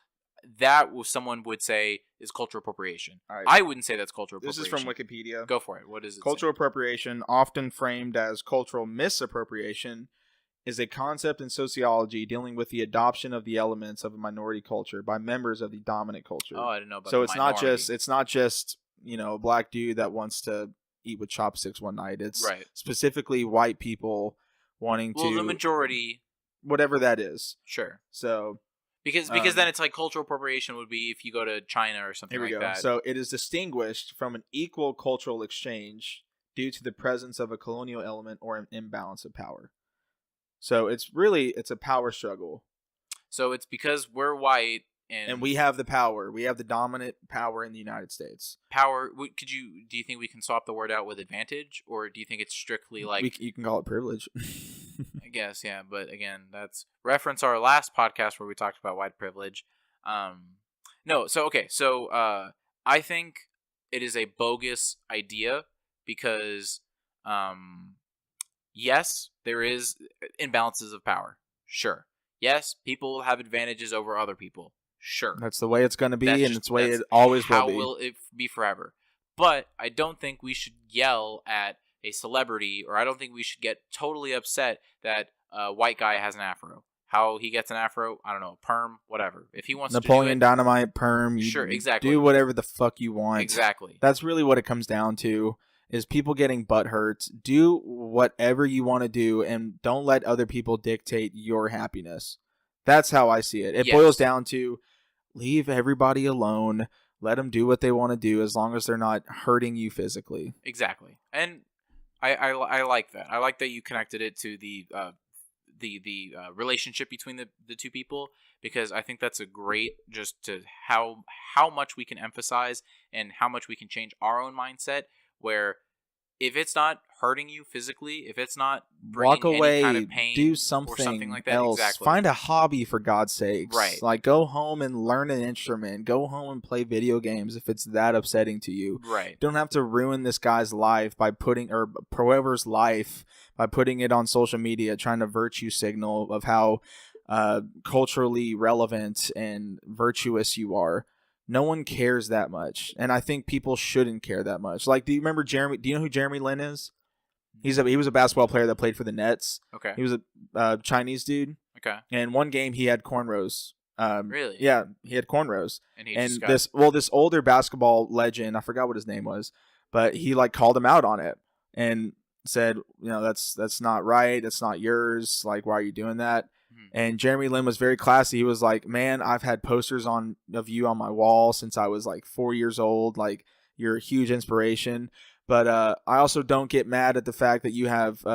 [SPEAKER 2] that someone would say is cultural appropriation.
[SPEAKER 1] Right.
[SPEAKER 2] I wouldn't say that's cultural appropriation.
[SPEAKER 1] This is from Wikipedia.
[SPEAKER 2] Go for it. What is it?
[SPEAKER 1] Cultural appropriation, often framed as cultural misappropriation, is a concept in sociology dealing with the adoption of the elements of a minority culture by members of the dominant culture.
[SPEAKER 2] Oh, I didn't know about
[SPEAKER 1] so
[SPEAKER 2] the
[SPEAKER 1] it's
[SPEAKER 2] minority.
[SPEAKER 1] not just a black dude that wants to eat with chopsticks one night. It's specifically white people wanting to.
[SPEAKER 2] Well, the majority,
[SPEAKER 1] whatever that is.
[SPEAKER 2] Sure.
[SPEAKER 1] So
[SPEAKER 2] because then it's like cultural appropriation would be if you go to China or something like that.
[SPEAKER 1] So it is distinguished from an equal cultural exchange due to the presence of a colonial element or an imbalance of power. So it's a power struggle.
[SPEAKER 2] So it's because we're white
[SPEAKER 1] and we have the power. We have the dominant power in the United States.
[SPEAKER 2] Power. Do you think we can swap the word out with advantage, or do you think it's strictly like
[SPEAKER 1] you can call it privilege?
[SPEAKER 2] I guess, yeah. But again, that's reference our last podcast where we talked about white privilege. No. So okay. So I think it is a bogus idea because yes, there is imbalances of power. Sure. Yes, people will have advantages over other people. Sure.
[SPEAKER 1] That's the way it's going to be, and it's the way it always will be.
[SPEAKER 2] How will it be forever? But I don't think we should yell at a celebrity, or I don't think we should get totally upset that a white guy has an afro. How he gets an afro, I don't know, perm, whatever. If he wants
[SPEAKER 1] Napoleon
[SPEAKER 2] to do it,
[SPEAKER 1] Dynamite perm,
[SPEAKER 2] sure, exactly.
[SPEAKER 1] Do whatever the fuck you want.
[SPEAKER 2] Exactly.
[SPEAKER 1] That's really what it comes down to. Is people getting butthurt. Do whatever you want to do, and don't let other people dictate your happiness. That's how I see it. It boils down to leave everybody alone. Let them do what they want to do as long as they're not hurting you physically.
[SPEAKER 2] Exactly. And I like that. I like that you connected it to the relationship between the two people, because I think that's a great just to how much we can emphasize and how much we can change our own mindset, where if it's not hurting you physically, if it's not
[SPEAKER 1] walk away,
[SPEAKER 2] any kind of pain,
[SPEAKER 1] do something,
[SPEAKER 2] or something like that,
[SPEAKER 1] else.
[SPEAKER 2] Exactly.
[SPEAKER 1] Find a hobby, for God's sakes.
[SPEAKER 2] Right.
[SPEAKER 1] Like, go home and learn an instrument. Go home and play video games if it's that upsetting to you.
[SPEAKER 2] Right.
[SPEAKER 1] Don't have to ruin this guy's life by whoever's life by putting it on social media, trying to virtue signal of how culturally relevant and virtuous you are. No one cares that much, and I think people shouldn't care that much. Like, do you remember Jeremy? Do you know who Jeremy Lin is? He was a basketball player that played for the Nets.
[SPEAKER 2] Okay.
[SPEAKER 1] He was a Chinese dude.
[SPEAKER 2] Okay.
[SPEAKER 1] And one game he had cornrows.
[SPEAKER 2] Really?
[SPEAKER 1] Yeah, he had cornrows.
[SPEAKER 2] And
[SPEAKER 1] this older basketball legend, I forgot what his name was, but he like called him out on it and said, that's not right. That's not yours. Like, why are you doing that? And Jeremy Lin was very classy. He was like, man, I've had posters of you on my wall since I was like 4 years old. Like, you're a huge inspiration. But I also don't get mad at the fact that you have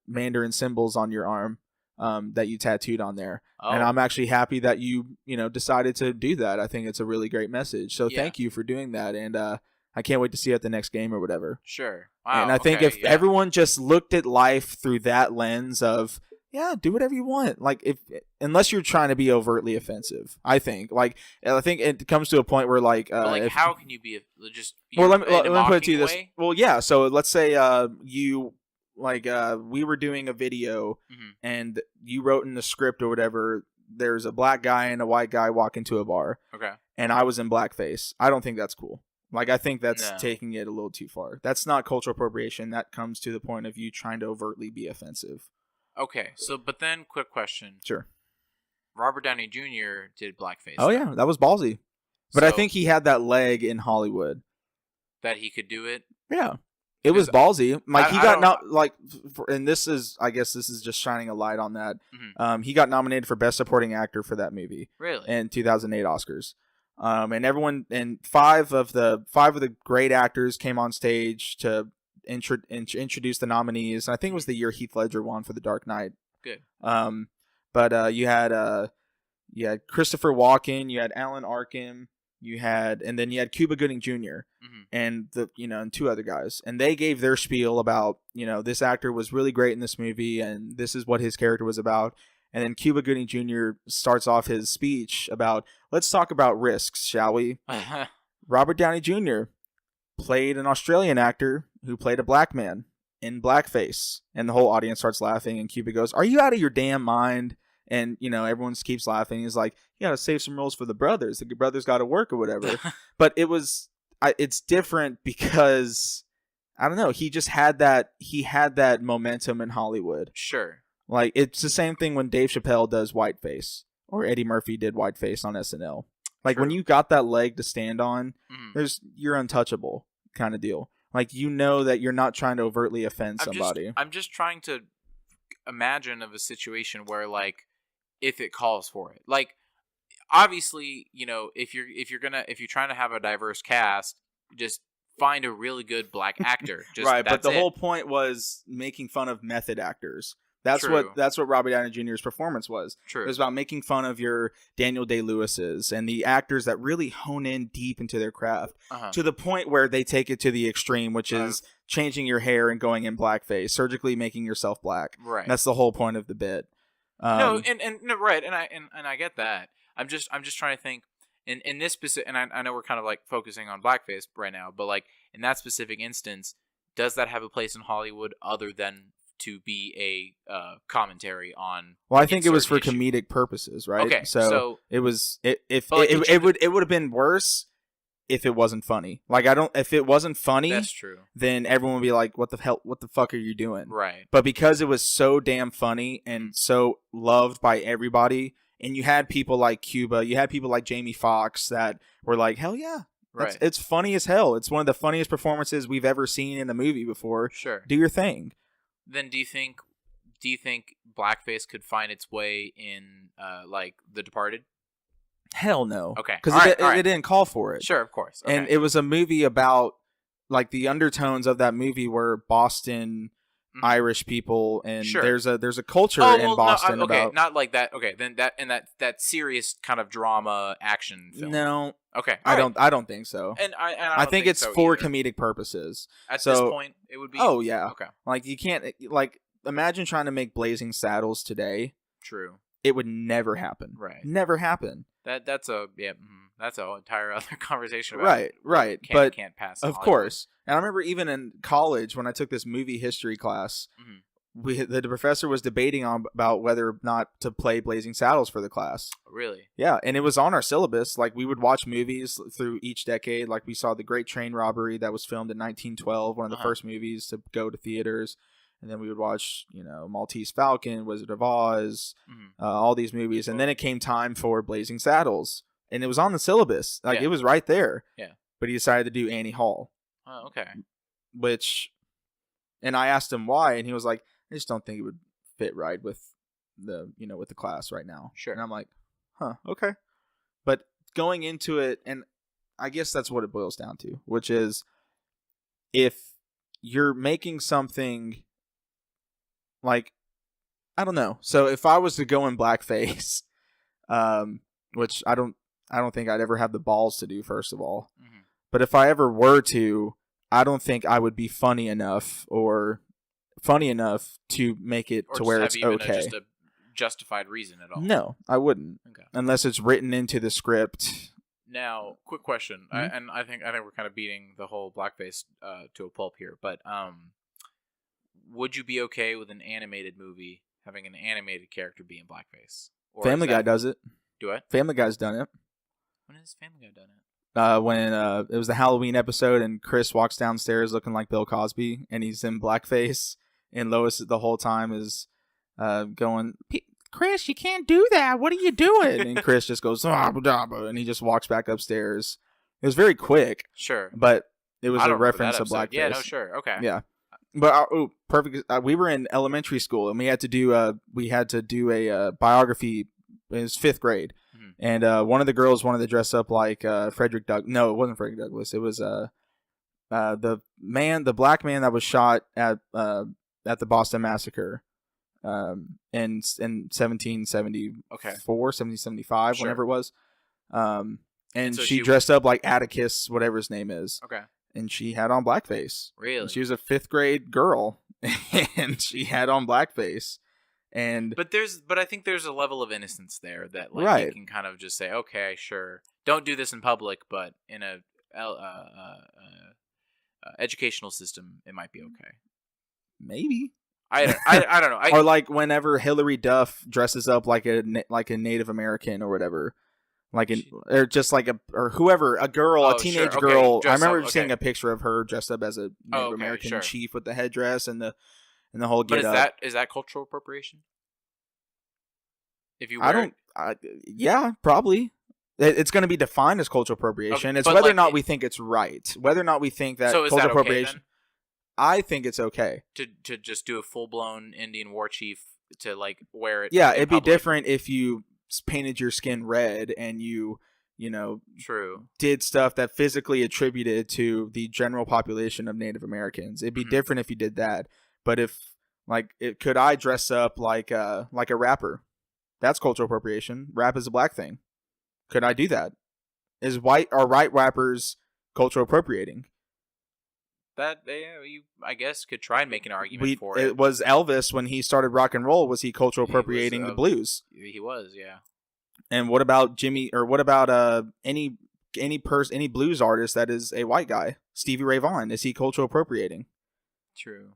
[SPEAKER 1] Mandarin symbols on your arm that you tattooed on there. Oh. And I'm actually happy that you decided to do that. I think it's a really great message. So thank you for doing that. And I can't wait to see you at the next game or whatever.
[SPEAKER 2] Sure. Wow.
[SPEAKER 1] And I think if everyone just looked at life through that lens of, yeah, do whatever you want. Like, unless you're trying to be overtly offensive, I think. Like, I think it comes to a point where, like,
[SPEAKER 2] how can you be just?
[SPEAKER 1] Let me put it to you this. Well, yeah. So let's say you we were doing a video, and you wrote in the script or whatever. There's a black guy and a white guy walk into a bar.
[SPEAKER 2] Okay.
[SPEAKER 1] And I was in blackface. I don't think that's cool. Like, I think that's taking it a little too far. That's not cultural appropriation. That comes to the point of you trying to overtly be offensive.
[SPEAKER 2] Okay, but then, quick question.
[SPEAKER 1] Sure.
[SPEAKER 2] Robert Downey Jr. did blackface.
[SPEAKER 1] Oh, yeah, that was ballsy. But I think he had that leg in Hollywood.
[SPEAKER 2] That he could do it?
[SPEAKER 1] Yeah. It was ballsy. Like, he got and this is, I guess this is just shining a light on that. Mm-hmm. He got nominated for Best Supporting Actor for that movie.
[SPEAKER 2] Really?
[SPEAKER 1] In 2008 Oscars. And five of the great actors came on stage to introduce the nominees. I think it was the year Heath Ledger won for The Dark Knight.
[SPEAKER 2] Good.
[SPEAKER 1] But you had Christopher Walken, you had Alan Arkin, and then you had Cuba Gooding Jr. And and two other guys, and they gave their spiel about this actor was really great in this movie, and this is what his character was about. And then Cuba Gooding Jr. starts off his speech about, let's talk about risks, shall we? Robert Downey Jr. played an Australian actor who played a black man in blackface, and the whole audience starts laughing, and Cuba goes, are you out of your damn mind? And everyone just keeps laughing. He's like, you gotta save some roles for the brothers. The brothers gotta work or whatever. But it's different because I don't know, he had that momentum in Hollywood.
[SPEAKER 2] Sure.
[SPEAKER 1] Like, it's the same thing when Dave Chappelle does whiteface, or Eddie Murphy did whiteface on SNL. Like, when you got that leg to stand on, you're untouchable kind of deal. Like, you know that you're not trying to overtly offend somebody.
[SPEAKER 2] I'm just trying to imagine of a situation where, like, if it calls for it. Like, obviously, you know, if you're trying to have a diverse cast, just find a really good black actor. Just,
[SPEAKER 1] right, but the whole point was making fun of method actors. That's what Robert Downey Jr.'s performance was.
[SPEAKER 2] True.
[SPEAKER 1] It was about making fun of your Daniel Day-Lewis's and the actors that really hone in deep into their craft to the point where they take it to the extreme, which is changing your hair and going in blackface, surgically making yourself black.
[SPEAKER 2] Right. And
[SPEAKER 1] that's the whole point of the bit.
[SPEAKER 2] No, right, and I get that. I'm just trying to think in this specific, and I know we're kind of like focusing on blackface right now, but like in that specific instance, does that have a place in Hollywood other than to be a commentary on?
[SPEAKER 1] Well, I think it was for comedic purposes, right?
[SPEAKER 2] Okay,
[SPEAKER 1] so it was it would have been worse if it wasn't funny. Like, if it wasn't funny,
[SPEAKER 2] that's true.
[SPEAKER 1] Then everyone would be like, "What the fuck are you doing?"
[SPEAKER 2] Right.
[SPEAKER 1] But because it was so damn funny and so loved by everybody, and you had people like Cuba, you had people like Jamie Foxx that were like, "Hell yeah."
[SPEAKER 2] Right.
[SPEAKER 1] It's funny as hell. It's one of the funniest performances we've ever seen in a movie before.
[SPEAKER 2] Sure.
[SPEAKER 1] Do your thing.
[SPEAKER 2] Then do you think blackface could find its way in like The Departed?
[SPEAKER 1] Hell no.
[SPEAKER 2] Okay.
[SPEAKER 1] Because it didn't call for it.
[SPEAKER 2] Sure, of course. Okay.
[SPEAKER 1] And it was a movie about, like, the undertones of that movie were Boston Irish people, and there's a culture in Boston about
[SPEAKER 2] not like that. Okay, then that serious kind of drama action film.
[SPEAKER 1] No.
[SPEAKER 2] Okay.
[SPEAKER 1] I don't think so.
[SPEAKER 2] And I
[SPEAKER 1] think it's for comedic purposes.
[SPEAKER 2] At this point, it would be.
[SPEAKER 1] Oh yeah.
[SPEAKER 2] Okay.
[SPEAKER 1] Like, you can't, like, imagine trying to make Blazing Saddles today.
[SPEAKER 2] True.
[SPEAKER 1] It would never happen.
[SPEAKER 2] Right.
[SPEAKER 1] Never happen.
[SPEAKER 2] That's an entire other conversation about
[SPEAKER 1] right.
[SPEAKER 2] Can't pass.
[SPEAKER 1] Of course. And I remember even in college when I took this movie history class, the professor was debating about whether or not to play Blazing Saddles for the class.
[SPEAKER 2] Really?
[SPEAKER 1] Yeah, and it was on our syllabus. Like, we would watch movies through each decade. Like, we saw The Great Train Robbery that was filmed in 1912, one of the first movies to go to theaters. And then we would watch, Maltese Falcon, Wizard of Oz, all these movies. And then it came time for Blazing Saddles. And it was on the syllabus. Like, it was right there.
[SPEAKER 2] Yeah.
[SPEAKER 1] But he decided to do Annie Hall.
[SPEAKER 2] Oh, okay.
[SPEAKER 1] And I asked him why, and he was like, I just don't think it would fit right with with the class right now.
[SPEAKER 2] Sure.
[SPEAKER 1] And I'm like, huh, okay. But going into it, and I guess that's what it boils down to, which is if you're making something like, I don't know. So if I was to go in blackface, which I don't think I'd ever have the balls to do, first of all. But if I ever were to, I don't think I would be funny enough to make it to where it's okay.
[SPEAKER 2] Just a justified reason at all.
[SPEAKER 1] No, I wouldn't. Okay. Unless it's written into the script.
[SPEAKER 2] Now, quick question, and I think we're kind of beating the whole blackface to a pulp here, but would you be okay with an animated movie having an animated character be in blackface? Or
[SPEAKER 1] Family Guy does it.
[SPEAKER 2] Do it?
[SPEAKER 1] Family Guy's done it.
[SPEAKER 2] When has Family Guy done it?
[SPEAKER 1] When it was the Halloween episode and Chris walks downstairs looking like Bill Cosby and he's in blackface, and Lois the whole time is going, Chris, you can't do that. What are you doing? And Chris just goes, and he just walks back upstairs. It was very quick.
[SPEAKER 2] Sure.
[SPEAKER 1] But it was a reference to blackface.
[SPEAKER 2] Yeah, no, sure. Okay.
[SPEAKER 1] Yeah. But perfect. We were in elementary school and we had to do a biography. It was 5th grade. And one of the girls wanted to dress up like Frederick Douglass. No, it wasn't Frederick Douglass. It was the black man that was shot at the Boston Massacre in 1774, 1775, whenever it was. And so she dressed up like Atticus, whatever his name is.
[SPEAKER 2] Okay.
[SPEAKER 1] And she had on blackface.
[SPEAKER 2] Really?
[SPEAKER 1] And she was a 5th grade girl, and she had on blackface.
[SPEAKER 2] But I think there's a level of innocence there that you can kind of just say, okay, sure, don't do this in public, but in a educational system, it might be okay.
[SPEAKER 1] Maybe.
[SPEAKER 2] I don't know.
[SPEAKER 1] Or like whenever Hillary Duff dresses up like a Native American or whatever, or whoever, a girl, a teenage girl. I remember seeing a picture of her dressed up as a Native American chief with the headdress and the whole get up.
[SPEAKER 2] But is that cultural appropriation? If you wear
[SPEAKER 1] yeah, probably. It's going to be defined as cultural appropriation. Okay, it's whether or not we think it's right. Whether or not we think that cultural appropriation. Then? I think it's okay
[SPEAKER 2] to just do a full blown Indian war chief to like wear it.
[SPEAKER 1] Yeah, it'd be different if you painted your skin red and you
[SPEAKER 2] True.
[SPEAKER 1] did stuff that physically attributed to the general population of Native Americans. It'd be different if you did that. But if could I dress up like a rapper? That's cultural appropriation. Rap is a black thing. Could I do that? Are white rappers cultural appropriating?
[SPEAKER 2] That you, I guess, could try and make an argument for it.
[SPEAKER 1] It was Elvis when he started rock and roll. Was he cultural appropriating the blues?
[SPEAKER 2] He was, yeah.
[SPEAKER 1] And what about Jimmy? Or what about any blues artist that is a white guy? Stevie Ray Vaughan, is he cultural appropriating?
[SPEAKER 2] True.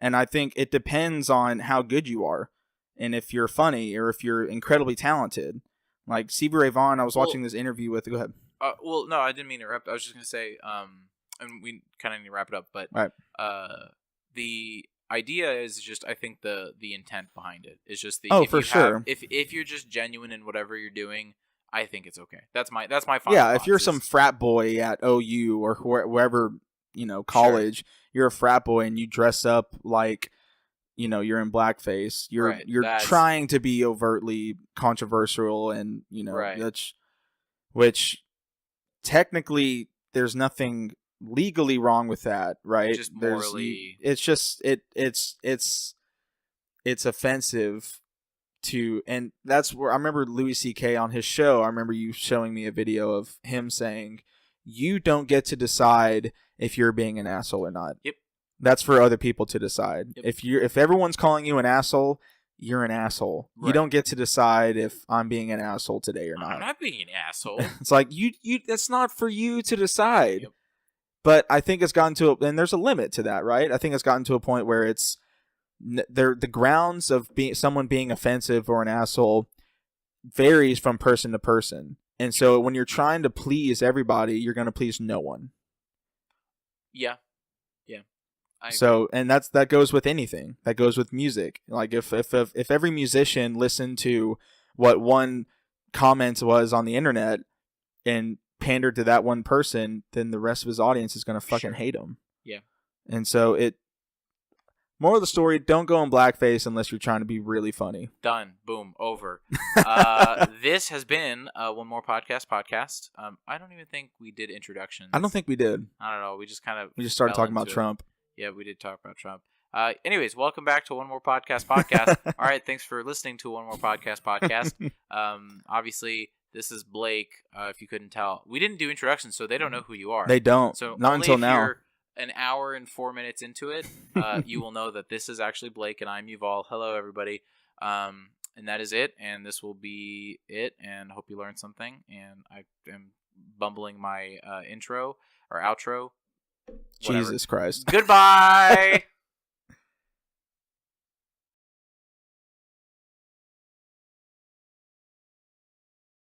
[SPEAKER 1] And I think it depends on how good you are, and if you're funny or if you're incredibly talented. Like Stevie Ray Vaughan, I was watching this interview with. Go ahead.
[SPEAKER 2] Well, no, I didn't mean to interrupt. I was just going to say, and we kind of need to wrap it up, but
[SPEAKER 1] right.
[SPEAKER 2] The idea is just, I think the intent behind it is just the.
[SPEAKER 1] For sure.
[SPEAKER 2] If you're just genuine in whatever you're doing, I think it's okay. That's my final
[SPEAKER 1] Yeah, if you're some frat boy at OU or wherever college, sure. You're a frat boy and you dress up like. You're in blackface. You're trying to be overtly controversial, and
[SPEAKER 2] right.
[SPEAKER 1] which technically there's nothing legally wrong with that, right?
[SPEAKER 2] Just morally,
[SPEAKER 1] it's just it's offensive to, and that's where I remember Louis C.K. on his show. I remember you showing me a video of him saying, "You don't get to decide if you're being an asshole or not."
[SPEAKER 2] Yep.
[SPEAKER 1] That's for other people to decide.
[SPEAKER 2] Yep.
[SPEAKER 1] If everyone's calling you an asshole, you're an asshole. Right. You don't get to decide if I'm being an asshole today or not.
[SPEAKER 2] I'm not being an asshole.
[SPEAKER 1] It's like you that's not for you to decide.
[SPEAKER 2] Yep.
[SPEAKER 1] But I think it's gotten to and there's a limit to that, right? I think it's gotten to a point where it's the grounds of someone being offensive or an asshole varies from person to person. And so when you're trying to please everybody, you're going to please no one.
[SPEAKER 2] Yeah.
[SPEAKER 1] And that goes with anything. That goes with music. Like if every musician listened to what one comment was on the internet and pandered to that one person, then the rest of his audience is going to fucking hate him.
[SPEAKER 2] Yeah.
[SPEAKER 1] And so moral of the story, don't go in blackface unless you're trying to be really funny.
[SPEAKER 2] Done. Boom. Over. This has been One More Podcast. I don't even think we did introductions.
[SPEAKER 1] I don't think we did.
[SPEAKER 2] I don't know. We just
[SPEAKER 1] started talking about Trump.
[SPEAKER 2] Yeah, we did talk about Trump. Anyways, welcome back to One More Podcast. All right, thanks for listening to One More Podcast. Obviously, this is Blake. If you couldn't tell, we didn't do introductions, so they don't know who you are.
[SPEAKER 1] They don't.
[SPEAKER 2] So
[SPEAKER 1] not until now.
[SPEAKER 2] You're an hour and 4 minutes into it, you will know that this is actually Blake, and I'm Yuval. Hello, everybody. And that is it, and this will be it. And hope you learned something. And I am bumbling my intro or outro.
[SPEAKER 1] Whatever. Jesus Christ.
[SPEAKER 2] Goodbye.